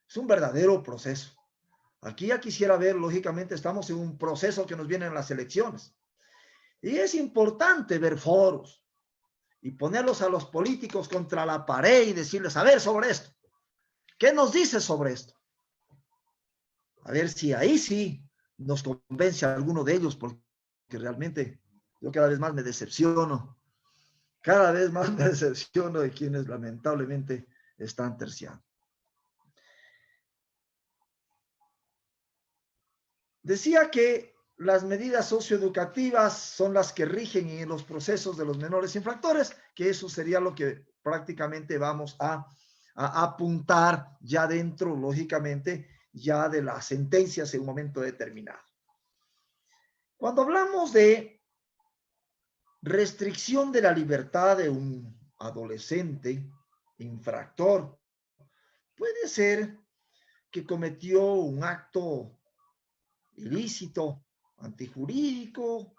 Es un verdadero proceso. Aquí ya quisiera ver, lógicamente, estamos en un proceso que nos vienen las elecciones. Y es importante ver foros y ponerlos a los políticos contra la pared y decirles, a ver, sobre esto. ¿Qué nos dice sobre esto? A ver si ahí sí nos convence a alguno de ellos, porque realmente yo cada vez más me decepciono. Cada vez más me decepciono de quienes lamentablemente están terciando. Decía que las medidas socioeducativas son las que rigen en los procesos de los menores infractores, que eso sería lo que prácticamente vamos a apuntar ya dentro, lógicamente, ya de las sentencias en un momento determinado. Cuando hablamos de restricción de la libertad de un adolescente infractor, puede ser que cometió un acto ilícito, antijurídico,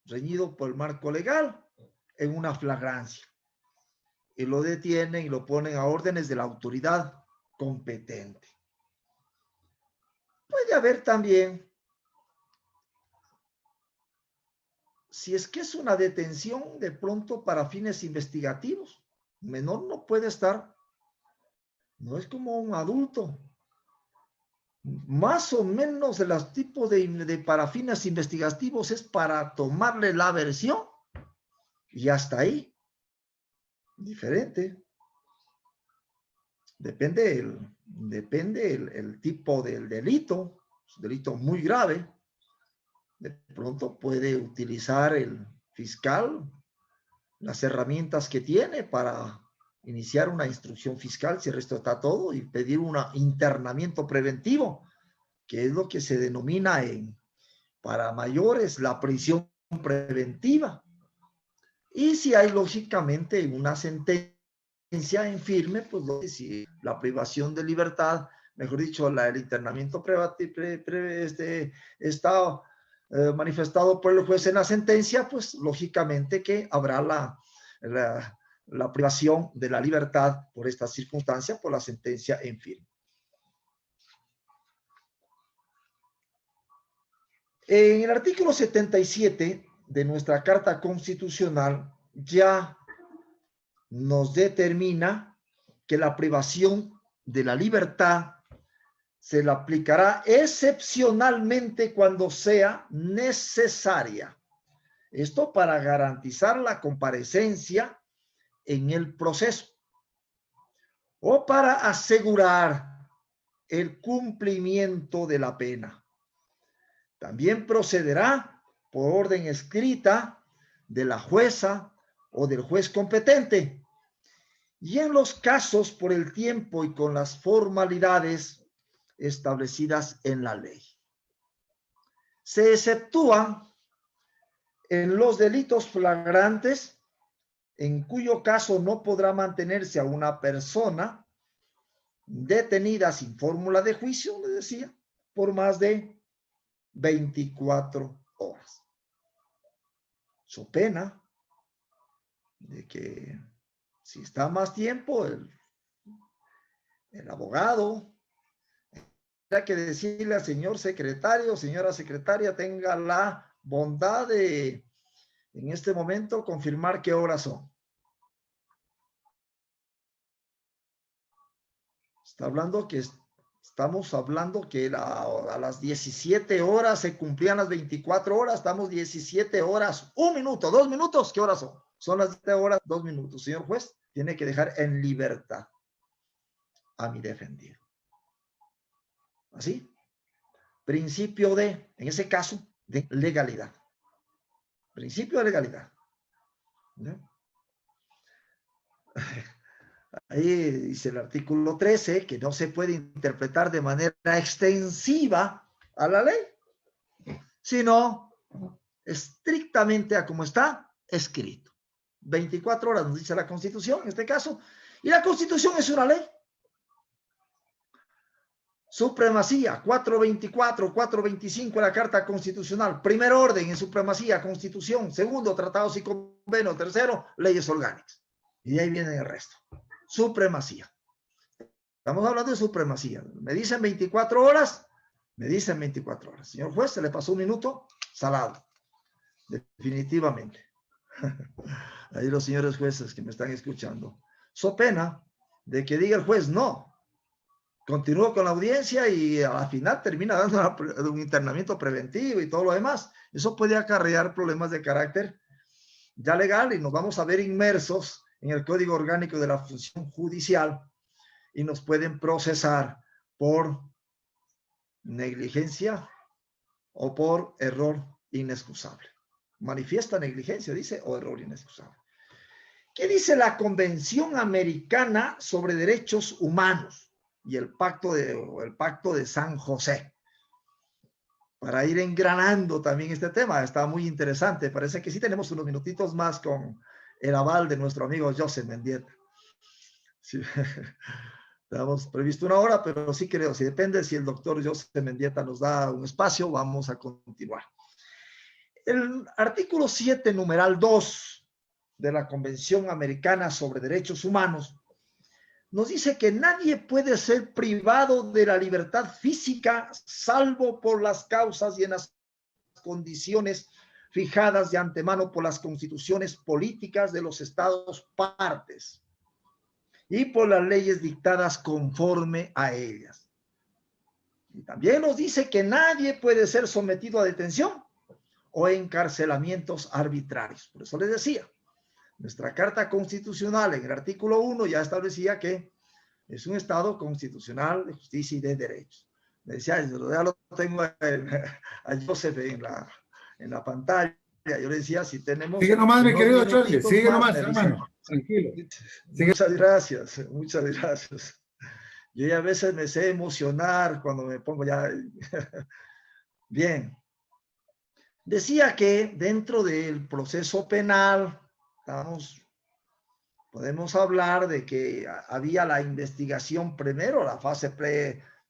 reñido por el marco legal, en una flagrancia. Y lo detienen y lo ponen a órdenes de la autoridad competente. Puede haber también, si es que es una detención de pronto para fines investigativos, un menor no puede estar, no es como un adulto. Más o menos de los tipos de para fines investigativos es para tomarle la versión y hasta ahí. Diferente. Depende el tipo del delito, delito muy grave. De pronto puede utilizar el fiscal las herramientas que tiene para iniciar una instrucción fiscal, si el resto está todo, y pedir un internamiento preventivo, que es lo que se denomina para mayores la prisión preventiva. Y si hay lógicamente una sentencia en firme, pues si la privación de libertad, mejor dicho, el internamiento está manifestado por el juez en la sentencia, pues lógicamente que habrá la privación de la libertad por esta circunstancia, por la sentencia en firme. En el artículo 77 de nuestra Carta Constitucional ya nos determina que la privación de la libertad se la aplicará excepcionalmente cuando sea necesaria. Esto para garantizar la comparecencia en el proceso o para asegurar el cumplimiento de la pena. También procederá por orden escrita de la jueza o del juez competente, y en los casos por el tiempo y con las formalidades establecidas en la ley. Se exceptúan en los delitos flagrantes, en cuyo caso no podrá mantenerse a una persona detenida sin fórmula de juicio, le decía, por más de 24 horas. So pena de que si está más tiempo, el abogado tendrá que decirle al señor secretario, señora secretaria, tenga la bondad de en este momento confirmar qué horas son. Estamos hablando que a las 17 horas se cumplían las 24 horas, estamos 17 horas, 1 minuto, 2 minutos, ¿qué horas son? Son las 7 horas, 2 minutos. Señor juez, tiene que dejar en libertad a mi defendido. ¿Así? Principio de, en ese caso, de legalidad. Principio de legalidad. ¿No? Ahí dice el artículo 13 que no se puede interpretar de manera extensiva a la ley, sino estrictamente a como está escrito. 24 horas nos dice la Constitución en este caso, y la Constitución es una ley. Supremacía, 424, 425 de la Carta Constitucional. Primer orden en supremacía, Constitución. Segundo, tratados y convenios. Tercero, leyes orgánicas. Y de ahí viene el resto. Supremacía. Estamos hablando de supremacía. Me dicen 24 horas, me dicen 24 horas. Señor juez, se le pasó 1 minuto, salado. Definitivamente. Ahí los señores jueces que me están escuchando. So pena de que diga el juez no. Continúo con la audiencia y al final termina dando un internamiento preventivo y todo lo demás. Eso puede acarrear problemas de carácter ya legal y nos vamos a ver inmersos en el Código Orgánico de la Función Judicial y nos pueden procesar por negligencia o por error inexcusable. Manifiesta negligencia, dice, o error inexcusable. ¿Qué dice la Convención Americana sobre Derechos Humanos y el pacto de San José? Para ir engranando también este tema, está muy interesante. Parece que sí tenemos unos minutitos más con el aval de nuestro amigo Joseph Mendieta. Sí. Tenemos previsto 1 hora, pero sí creo, si depende si el doctor Joseph Mendieta nos da un espacio, vamos a continuar. El artículo 7, numeral 2 de la Convención Americana sobre Derechos Humanos nos dice que nadie puede ser privado de la libertad física salvo por las causas y en las condiciones fijadas de antemano por las constituciones políticas de los estados partes y por las leyes dictadas conforme a ellas. Y también nos dice que nadie puede ser sometido a detención o encarcelamientos arbitrarios. Por eso les decía, nuestra Carta Constitucional en el artículo 1 ya establecía que es un Estado constitucional de justicia y de derechos. Me decía, ya lo tengo a Joseph en la pantalla. Yo le decía, si tenemos... Sigue nomás, mi querido Jorge, sigue nomás, hermano. Tranquilo. Muchas gracias, muchas gracias. Yo ya a veces me sé emocionar cuando me pongo ya... Bien. Decía que dentro del proceso penal, podemos hablar de que había la investigación primero, la fase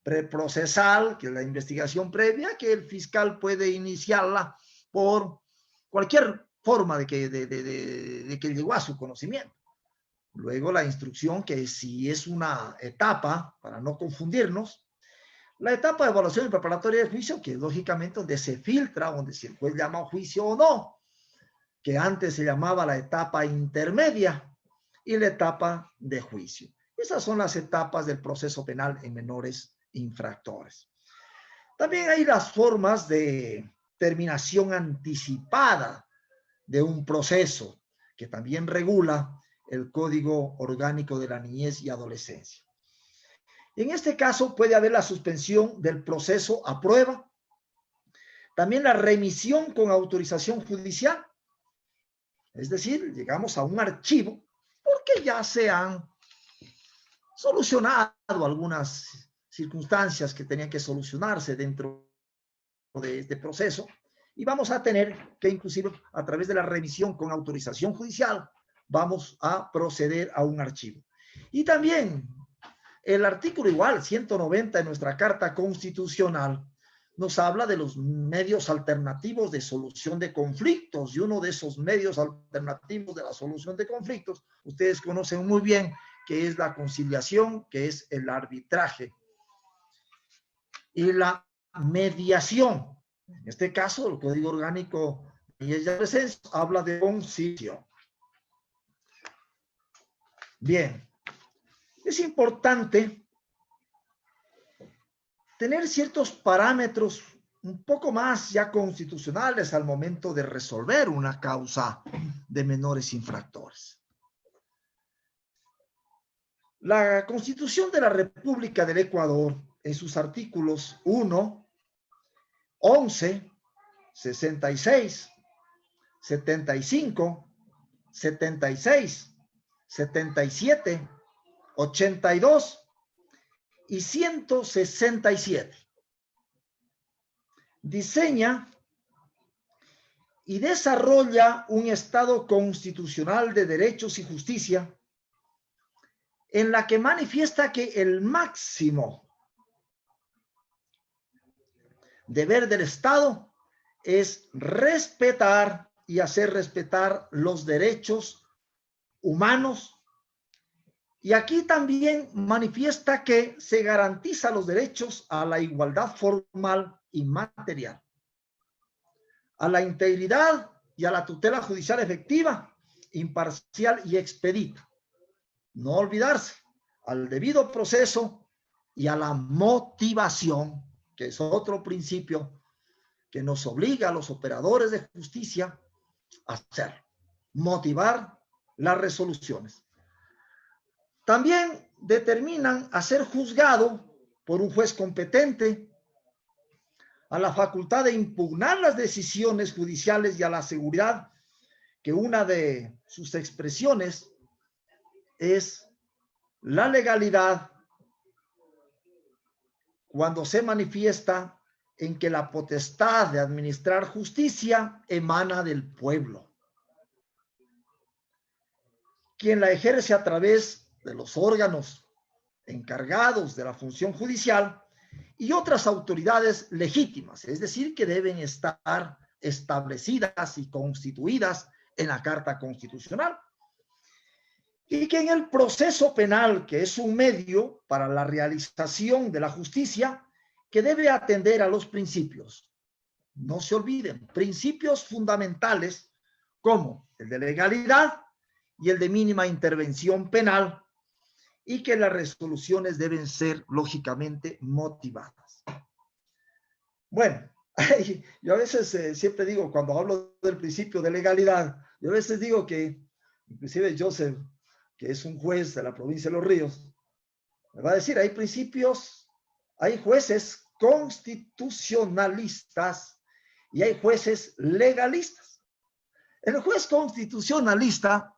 preprocesal, que es la investigación previa, que el fiscal puede iniciarla por cualquier forma de que llegó a su conocimiento. Luego la instrucción, que si es una etapa, para no confundirnos, la etapa de evaluación y preparatoria de juicio, que es lógicamente donde se filtra, donde si el juez llama a juicio o no, que antes se llamaba la etapa intermedia, y la etapa de juicio. Esas son las etapas del proceso penal en menores infractores. También hay las formas de terminación anticipada de un proceso, que también regula el Código Orgánico de la Niñez y Adolescencia. En este caso puede haber la suspensión del proceso a prueba, también la remisión con autorización judicial, es decir, llegamos a un archivo porque ya se han solucionado algunas circunstancias que tenían que solucionarse dentro de este proceso, y vamos a tener que inclusive a través de la remisión con autorización judicial vamos a proceder a un archivo. Y también el artículo igual 190 de nuestra Carta Constitucional nos habla de los medios alternativos de solución de conflictos, y uno de esos medios alternativos de la solución de conflictos, ustedes conocen muy bien, que es la conciliación, que es el arbitraje y la mediación. En este caso, el Código Orgánico de Niñez y Adolescencia habla de conciliación. Bien, es importante tener ciertos parámetros un poco más ya constitucionales al momento de resolver una causa de menores infractores. La Constitución de la República del Ecuador, en sus artículos 1, 11, 66, 75, 76, 77, 82 y 167. Diseña y desarrolla un Estado constitucional de derechos y justicia, en la que manifiesta que el máximo deber del Estado es respetar y hacer respetar los derechos humanos. Y aquí también manifiesta que se garantiza los derechos a la igualdad formal y material, a la integridad y a la tutela judicial efectiva, imparcial y expedita. No olvidarse, al debido proceso y a la motivación, que es otro principio que nos obliga a los operadores de justicia a hacer, motivar las resoluciones. También determinan a ser juzgado por un juez competente, a la facultad de impugnar las decisiones judiciales y a la seguridad que una de sus expresiones es la legalidad cuando se manifiesta en que la potestad de administrar justicia emana del pueblo, quien la ejerce a través de los órganos encargados de la función judicial y otras autoridades legítimas, es decir, que deben estar establecidas y constituidas en la Carta Constitucional. Y que en el proceso penal, que es un medio para la realización de la justicia, que debe atender a los principios. No se olviden, principios fundamentales como el de legalidad y el de mínima intervención penal, y que las resoluciones deben ser lógicamente motivadas. Bueno, yo a veces siempre digo, cuando hablo del principio de legalidad, yo a veces digo que, inclusive Joseph, que es un juez de la provincia de Los Ríos, me va a decir, hay principios, hay jueces constitucionalistas y hay jueces legalistas. El juez constitucionalista,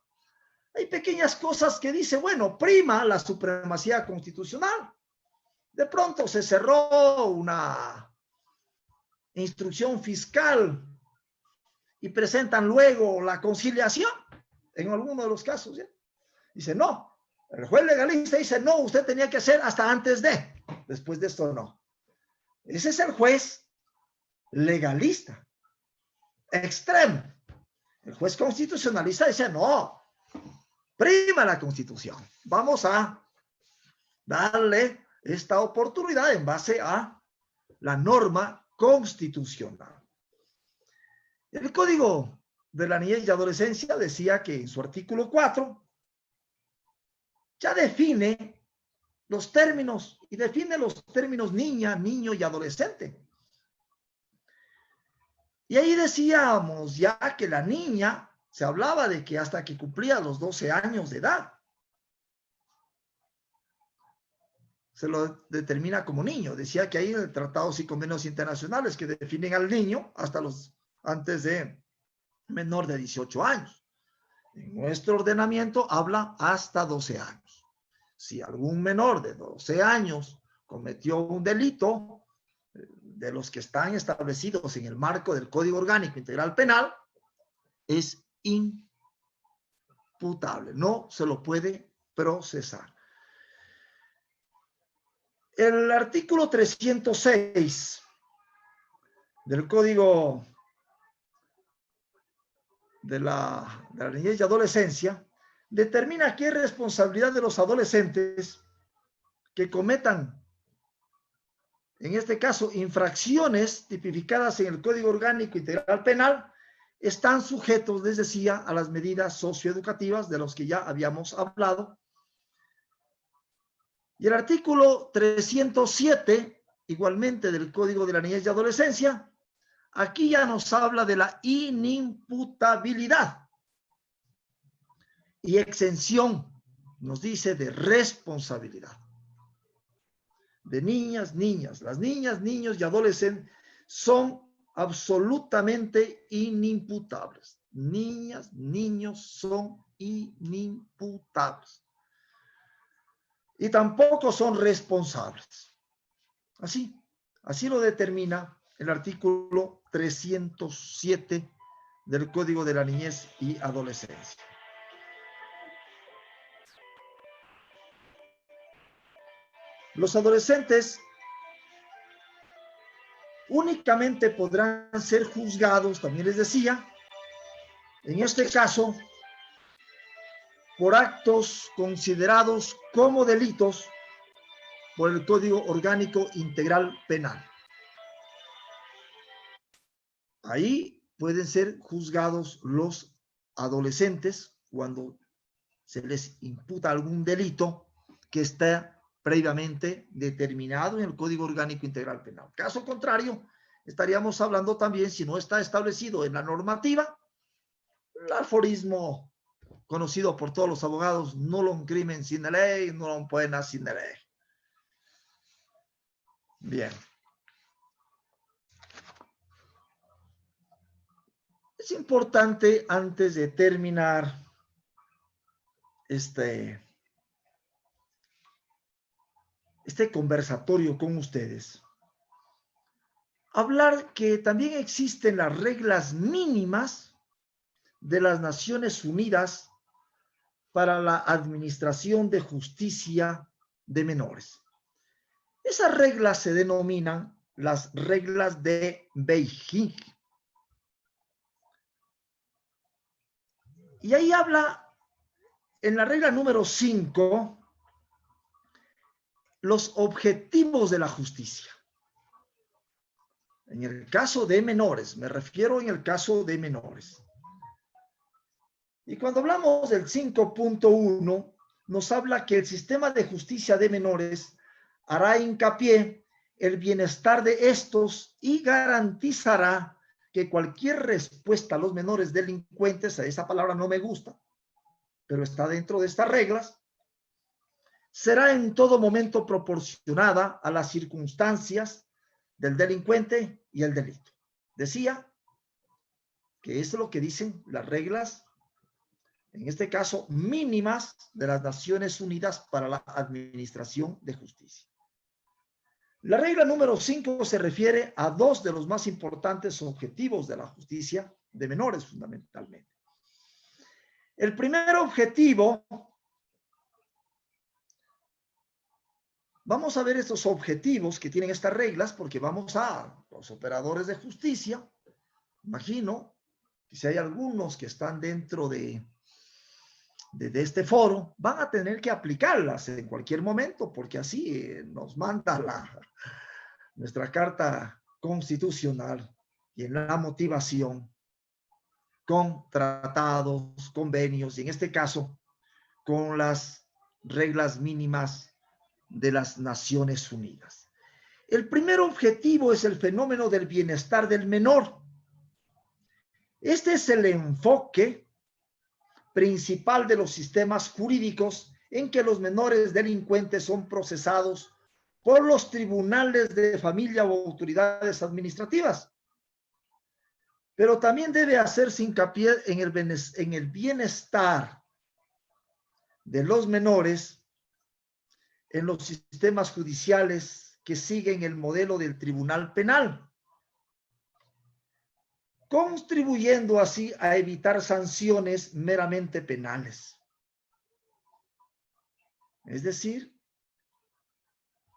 hay pequeñas cosas que dice, bueno, prima la supremacía constitucional. De pronto se cerró una instrucción fiscal y presentan luego la conciliación en alguno de los casos, ¿ya? Dice, no, el juez legalista dice, no, usted tenía que hacer hasta antes de. después de esto no. Ese es el juez legalista, extremo. El juez constitucionalista dice, no, prima la Constitución. Vamos a darle esta oportunidad en base a la norma constitucional. El Código de la Niñez y Adolescencia decía que en su artículo 4 ya define los términos y define los términos niña, niño y adolescente. Y ahí decíamos ya que la niña, se hablaba de que hasta que cumplía los 12 años de edad, se lo determina como niño. Decía que hay tratados y convenios internacionales que definen al niño hasta antes de menor de 18 años. En nuestro ordenamiento habla hasta 12 años. Si algún menor de 12 años cometió un delito de los que están establecidos en el marco del Código Orgánico Integral Penal, es imputable, no se lo puede procesar. El artículo 306 del Código de la Niñez y Adolescencia determina que es responsabilidad de los adolescentes que cometan, en este caso, infracciones tipificadas en el Código Orgánico Integral Penal, están sujetos, les decía, a las medidas socioeducativas de los que ya habíamos hablado. Y el artículo 307, igualmente del Código de la Niñez y Adolescencia, aquí ya nos habla de la inimputabilidad y exención, nos dice, de responsabilidad. De niñas, las niñas, niños y adolescentes son absolutamente inimputables. Niñas, niños son inimputables. Y tampoco son responsables. Así lo determina el artículo 307 del Código de la Niñez y Adolescencia. Los adolescentes únicamente podrán ser juzgados, también les decía, en este caso, por actos considerados como delitos por el Código Orgánico Integral Penal. Ahí pueden ser juzgados los adolescentes cuando se les imputa algún delito que está previamente determinado en el Código Orgánico Integral Penal. Caso contrario, estaríamos hablando también, si no está establecido en la normativa, el aforismo conocido por todos los abogados, nullum crimen sine ley, nullum poena sine ley. Bien. Es importante, antes de terminar este conversatorio con ustedes, hablar que también existen las reglas mínimas de las Naciones Unidas para la administración de justicia de menores. Esas reglas se denominan las reglas de Beijing. Y ahí habla, en la regla número 5, los objetivos de la justicia. En el caso de menores, me refiero en el caso de menores. Y cuando hablamos del 5.1, nos habla que el sistema de justicia de menores hará hincapié el bienestar de estos y garantizará que cualquier respuesta a los menores delincuentes, a esa palabra no me gusta, pero está dentro de estas reglas, será en todo momento proporcionada a las circunstancias del delincuente y el delito. Decía que eso es lo que dicen las reglas, en este caso mínimas, de las Naciones Unidas para la Administración de Justicia. La regla número 5 se refiere a dos de los más importantes objetivos de la justicia de menores, fundamentalmente. El primer objetivo vamos a ver estos objetivos que tienen estas reglas, porque vamos a los operadores de justicia. Imagino que si hay algunos que están dentro de este foro, van a tener que aplicarlas en cualquier momento, porque así nos manda nuestra Carta Constitucional, y en la motivación, con tratados, convenios, y en este caso, con las reglas mínimas de las Naciones Unidas. El primer objetivo es el fenómeno del bienestar del menor. Este es el enfoque principal de los sistemas jurídicos en que los menores delincuentes son procesados por los tribunales de familia o autoridades administrativas. Pero también debe hacerse hincapié en el bienestar de los menores en los sistemas judiciales que siguen el modelo del tribunal penal, contribuyendo así a evitar sanciones meramente penales. Es decir,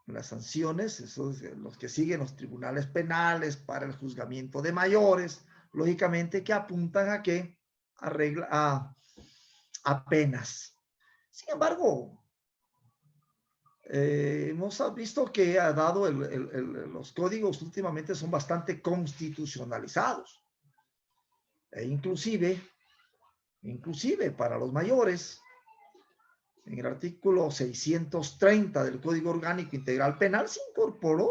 las sanciones, esos, los que siguen los tribunales penales para el juzgamiento de mayores, lógicamente que apuntan a qué, a penas. Sin embargo, hemos visto que ha dado los códigos últimamente son bastante constitucionalizados. Inclusive para los mayores, en el artículo 630 del Código Orgánico Integral Penal se incorporó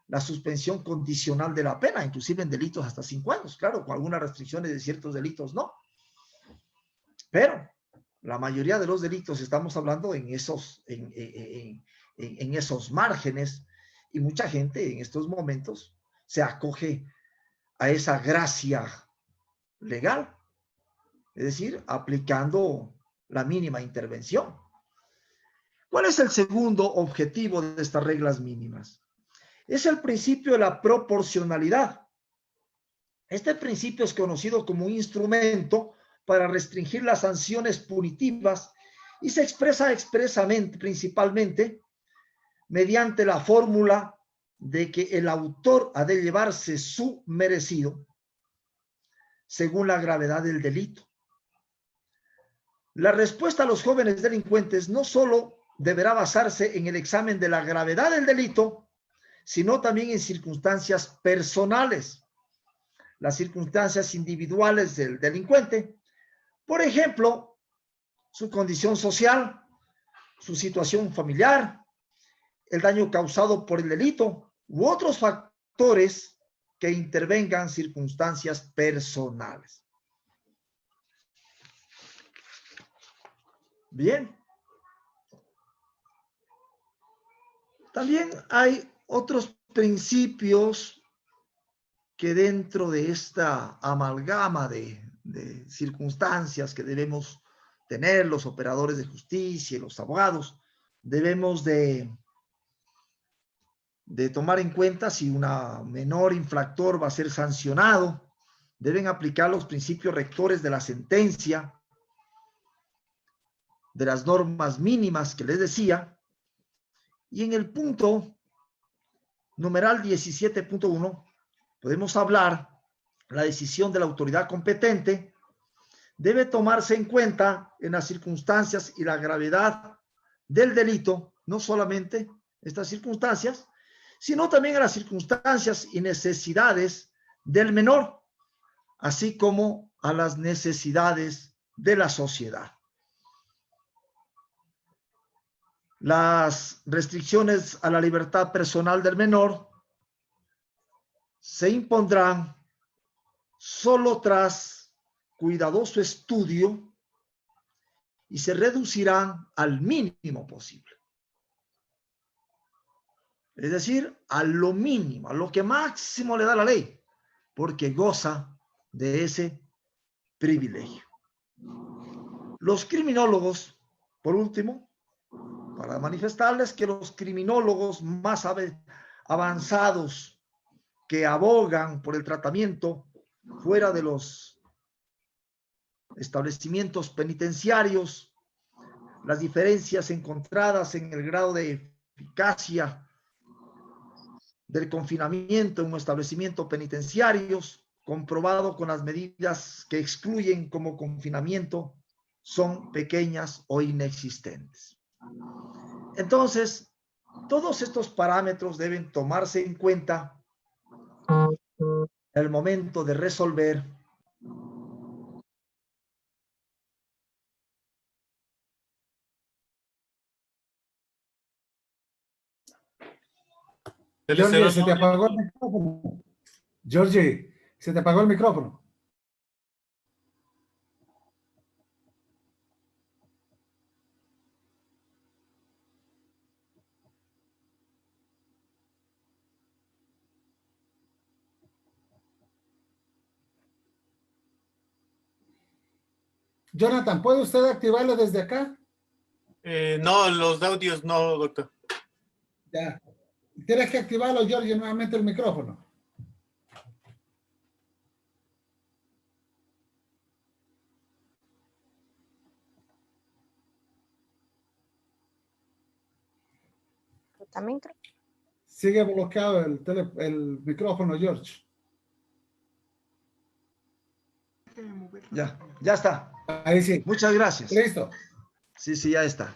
la suspensión condicional de la pena, inclusive en delitos hasta 5 años, claro, con algunas restricciones de ciertos delitos no. Pero la mayoría de los delitos estamos hablando en esos márgenes, y mucha gente en estos momentos se acoge a esa gracia legal, es decir, aplicando la mínima intervención. ¿Cuál es el segundo objetivo de estas reglas mínimas? Es el principio de la proporcionalidad. Este principio es conocido como un instrumento para restringir las sanciones punitivas y se expresa principalmente mediante la fórmula de que el autor ha de llevarse su merecido según la gravedad del delito. La respuesta a los jóvenes delincuentes no solo deberá basarse en el examen de la gravedad del delito, sino también en circunstancias personales, las circunstancias individuales del delincuente, por ejemplo, su condición social, su situación familiar, el daño causado por el delito u otros factores que intervengan circunstancias personales. Bien. También hay otros principios que dentro de esta amalgama de circunstancias que debemos tener los operadores de justicia y los abogados, debemos de tomar en cuenta si una menor infractor va a ser sancionado. Deben aplicar los principios rectores de la sentencia, de las normas mínimas que les decía. Y en el punto numeral 17.1 podemos hablar, la decisión de la autoridad competente debe tomarse en cuenta en las circunstancias y la gravedad del delito, no solamente estas circunstancias, sino también en las circunstancias y necesidades del menor, así como a las necesidades de la sociedad. Las restricciones a la libertad personal del menor se impondrán solo tras cuidadoso estudio y se reducirán al mínimo posible. Es decir, a lo mínimo, a lo que máximo le da la ley, porque goza de ese privilegio. Los criminólogos, por último, para manifestarles que los criminólogos más avanzados que abogan por el tratamiento fuera de los establecimientos penitenciarios, las diferencias encontradas en el grado de eficacia del confinamiento en un establecimiento penitenciario, comprobado con las medidas que excluyen como confinamiento, son pequeñas o inexistentes. Entonces, todos estos parámetros deben tomarse en cuenta en el momento de resolver Georgie, se te apagó el micrófono. Georgie, se te apagó el micrófono. Jonathan, ¿puede usted activarlo desde acá? No, los audios no, doctor. Ya. Tienes que activarlo, Georgie, nuevamente el micrófono. También creo. Sigue bloqueado el micrófono, George. Ya está. Ahí sí. Muchas gracias. Listo. Sí, ya está.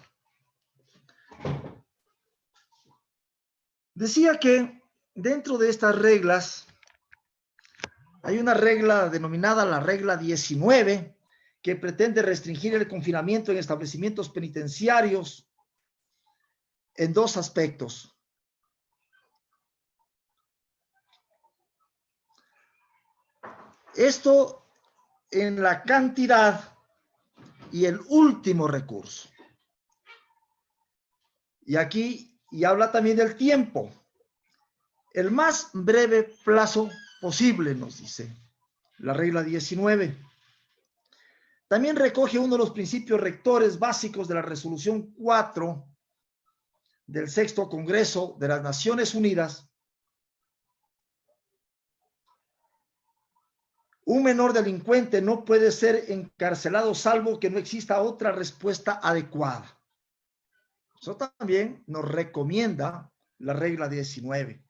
Decía que dentro de estas reglas hay una regla denominada la regla 19 que pretende restringir el confinamiento en establecimientos penitenciarios en dos aspectos. Esto en la cantidad y el último recurso. Y aquí, y habla también del tiempo. El más breve plazo posible, nos dice la regla 19. También recoge uno de los principios rectores básicos de la resolución 4 del 6º Congreso de las Naciones Unidas. Un menor delincuente no puede ser encarcelado salvo que no exista otra respuesta adecuada. Eso también nos recomienda la regla 19.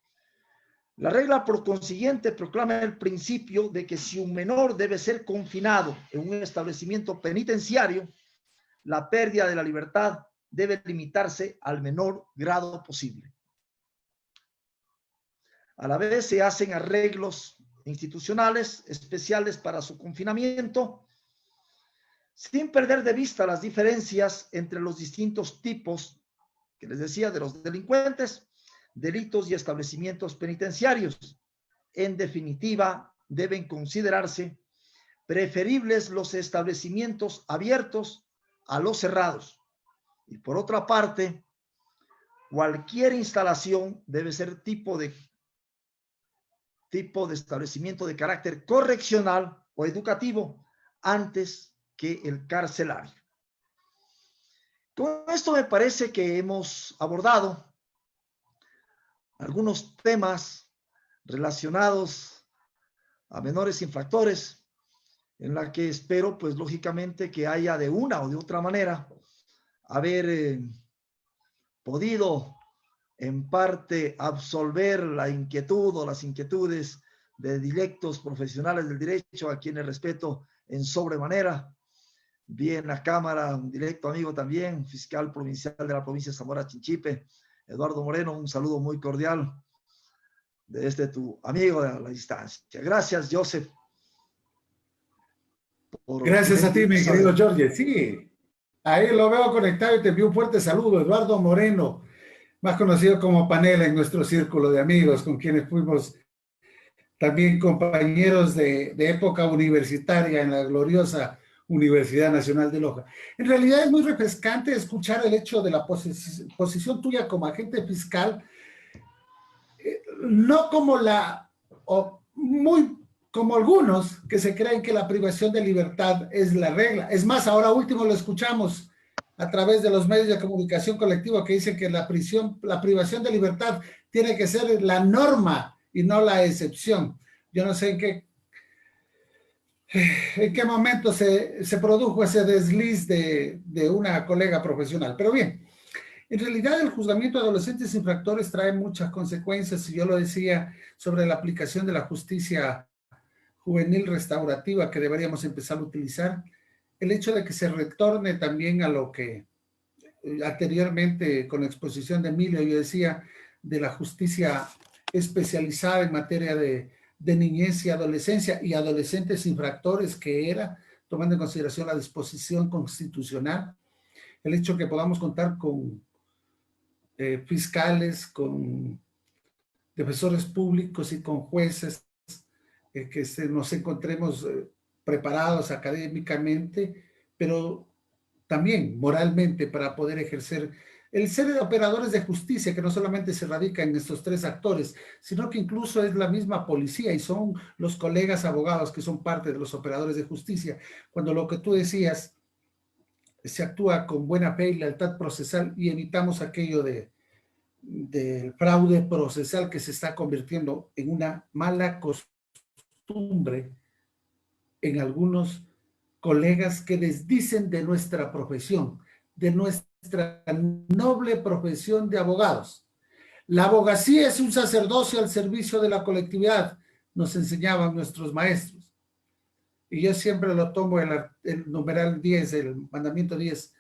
La regla, por consiguiente, proclama el principio de que si un menor debe ser confinado en un establecimiento penitenciario, la pérdida de la libertad debe limitarse al menor grado posible. A la vez se hacen arreglos institucionales especiales para su confinamiento, sin perder de vista las diferencias entre los distintos tipos, que les decía, de los delincuentes, delitos y establecimientos penitenciarios. En definitiva, deben considerarse preferibles los establecimientos abiertos a los cerrados. Y por otra parte, cualquier instalación debe ser tipo de establecimiento de carácter correccional o educativo antes que el carcelario. Con esto me parece que hemos abordado algunos temas relacionados a menores infractores, en la que espero, pues lógicamente, que haya de una o de otra manera haber podido en parte absolver la inquietud o las inquietudes de directos profesionales del derecho, a quienes respeto en sobremanera. Vi en la Cámara un directo amigo también, fiscal provincial de la provincia de Zamora Chinchipe, Eduardo Moreno, un saludo muy cordial desde tu amigo de la distancia. Gracias, Joseph. Gracias a ti, mi querido Jorge. Sí, ahí lo veo conectado y te envío un fuerte saludo, Eduardo Moreno, más conocido como Panela en nuestro círculo de amigos, con quienes fuimos también compañeros de época universitaria en la gloriosa Universidad Nacional de Loja. En realidad es muy refrescante escuchar el hecho de la posición tuya como agente fiscal, no como como algunos que se creen que la privación de libertad es la regla. Es más, ahora último lo escuchamos a través de los medios de comunicación colectiva que dicen que la privación de libertad tiene que ser la norma y no la excepción. Yo no sé en qué momento se produjo ese desliz de una colega profesional, pero bien. En realidad, el juzgamiento de adolescentes infractores trae muchas consecuencias, y yo lo decía sobre la aplicación de la justicia juvenil restaurativa que deberíamos empezar a utilizar, el hecho de que se retorne también a lo que anteriormente con la exposición de Emilio yo decía de la justicia especializada en materia de niñez y adolescencia y adolescentes infractores que era, tomando en consideración la disposición constitucional, el hecho que podamos contar con fiscales, con defensores públicos y con jueces, nos encontremos preparados académicamente, pero también moralmente para poder ejercer el ser operadores de justicia, que no solamente se radica en estos tres actores, sino que incluso es la misma policía y son los colegas abogados que son parte de los operadores de justicia. Cuando lo que tú decías, se actúa con buena fe y lealtad procesal y evitamos aquello del fraude procesal que se está convirtiendo en una mala costumbre en algunos colegas que desdicen de nuestra profesión, de nuestra noble profesión de abogados. La abogacía es un sacerdocio al servicio de la colectividad, nos enseñaban nuestros maestros. Y yo siempre lo tomo el numeral 10, el mandamiento 10,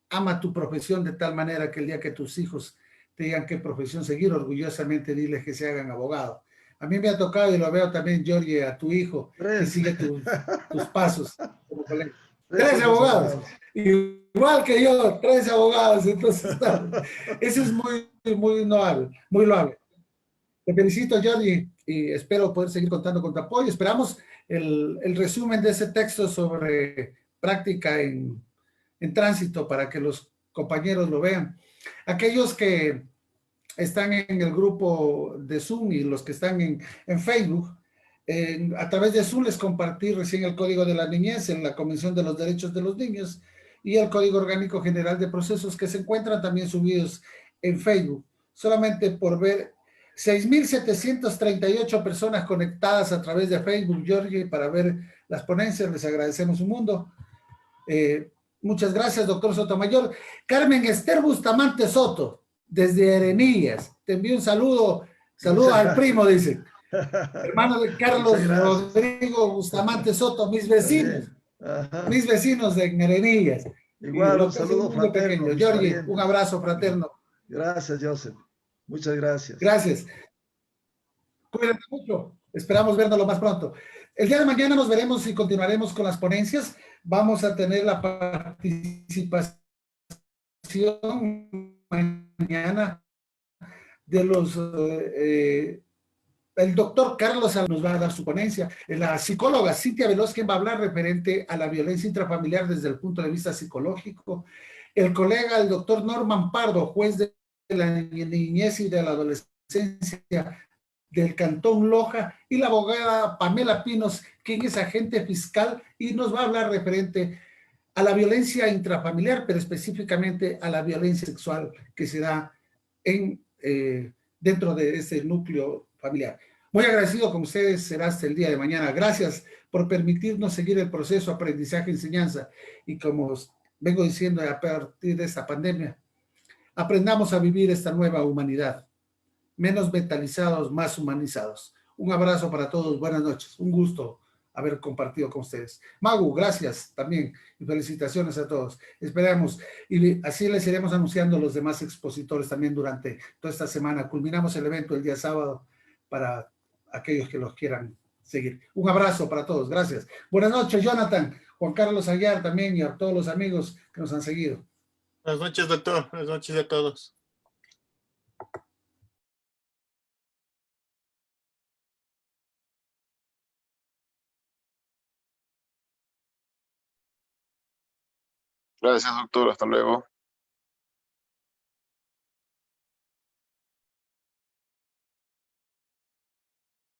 ama tu profesión de tal manera que el día que tus hijos te digan qué profesión seguir, orgullosamente diles que se hagan abogados. A mí me ha tocado, y lo veo también, Jorge, a tu hijo, que sigue tus pasos como colega. 13 abogados, igual que yo, 13 abogados, entonces eso es muy loable, muy loable. Te felicito, Jorge, y espero poder seguir contando con tu apoyo. Esperamos el resumen de ese texto sobre práctica en tránsito para que los compañeros lo vean. Aquellos que están en el grupo de Zoom y los que están en Facebook, a través de Zoom les compartí recién el Código de la Niñez en la Convención de los Derechos de los Niños y el Código Orgánico General de Procesos que se encuentran también subidos en Facebook. Solamente por ver 6,738 personas conectadas a través de Facebook, Jorge, para ver las ponencias. Les agradecemos un mundo. Muchas gracias, doctor Sotomayor. Carmen Esther Bustamante Soto, desde Arenillas. Te envío un saludo. Saludos al primo, dice. Hermano de Carlos Rodrigo Bustamante Soto, mis vecinos. Mis vecinos de Arenillas. Igual, un saludo fraterno. Jorge, un abrazo fraterno. Gracias, Joseph. Muchas gracias. Gracias. Cuídate mucho. Esperamos vernos lo más pronto. El día de mañana nos veremos y continuaremos con las ponencias. Vamos a tener la participación mañana de los... el doctor Carlos nos va a dar su ponencia. La psicóloga Cintia Veloz, quien va a hablar referente a la violencia intrafamiliar desde el punto de vista psicológico. El colega, el doctor Norman Pardo, juez de la niñez y de la adolescencia del Cantón Loja, y la abogada Pamela Pinos, quien es agente fiscal y nos va a hablar referente a la violencia intrafamiliar, pero específicamente a la violencia sexual que se da dentro de ese núcleo familiar. Muy agradecido con ustedes, será hasta el día de mañana. Gracias por permitirnos seguir el proceso de aprendizaje-enseñanza y como vengo diciendo a partir de esta pandemia, aprendamos a vivir esta nueva humanidad. Menos mentalizados, más humanizados. Un abrazo para todos, buenas noches. Un gusto haber compartido con ustedes. Magu, gracias también y felicitaciones a todos. Esperamos y así les iremos anunciando a los demás expositores también durante toda esta semana. Culminamos el evento el día sábado para aquellos que los quieran seguir. Un abrazo para todos, gracias. Buenas noches, Jonathan, Juan Carlos Aguiar también y a todos los amigos que nos han seguido. Buenas noches, doctor. Buenas noches a todos. Gracias, doctor. Hasta luego.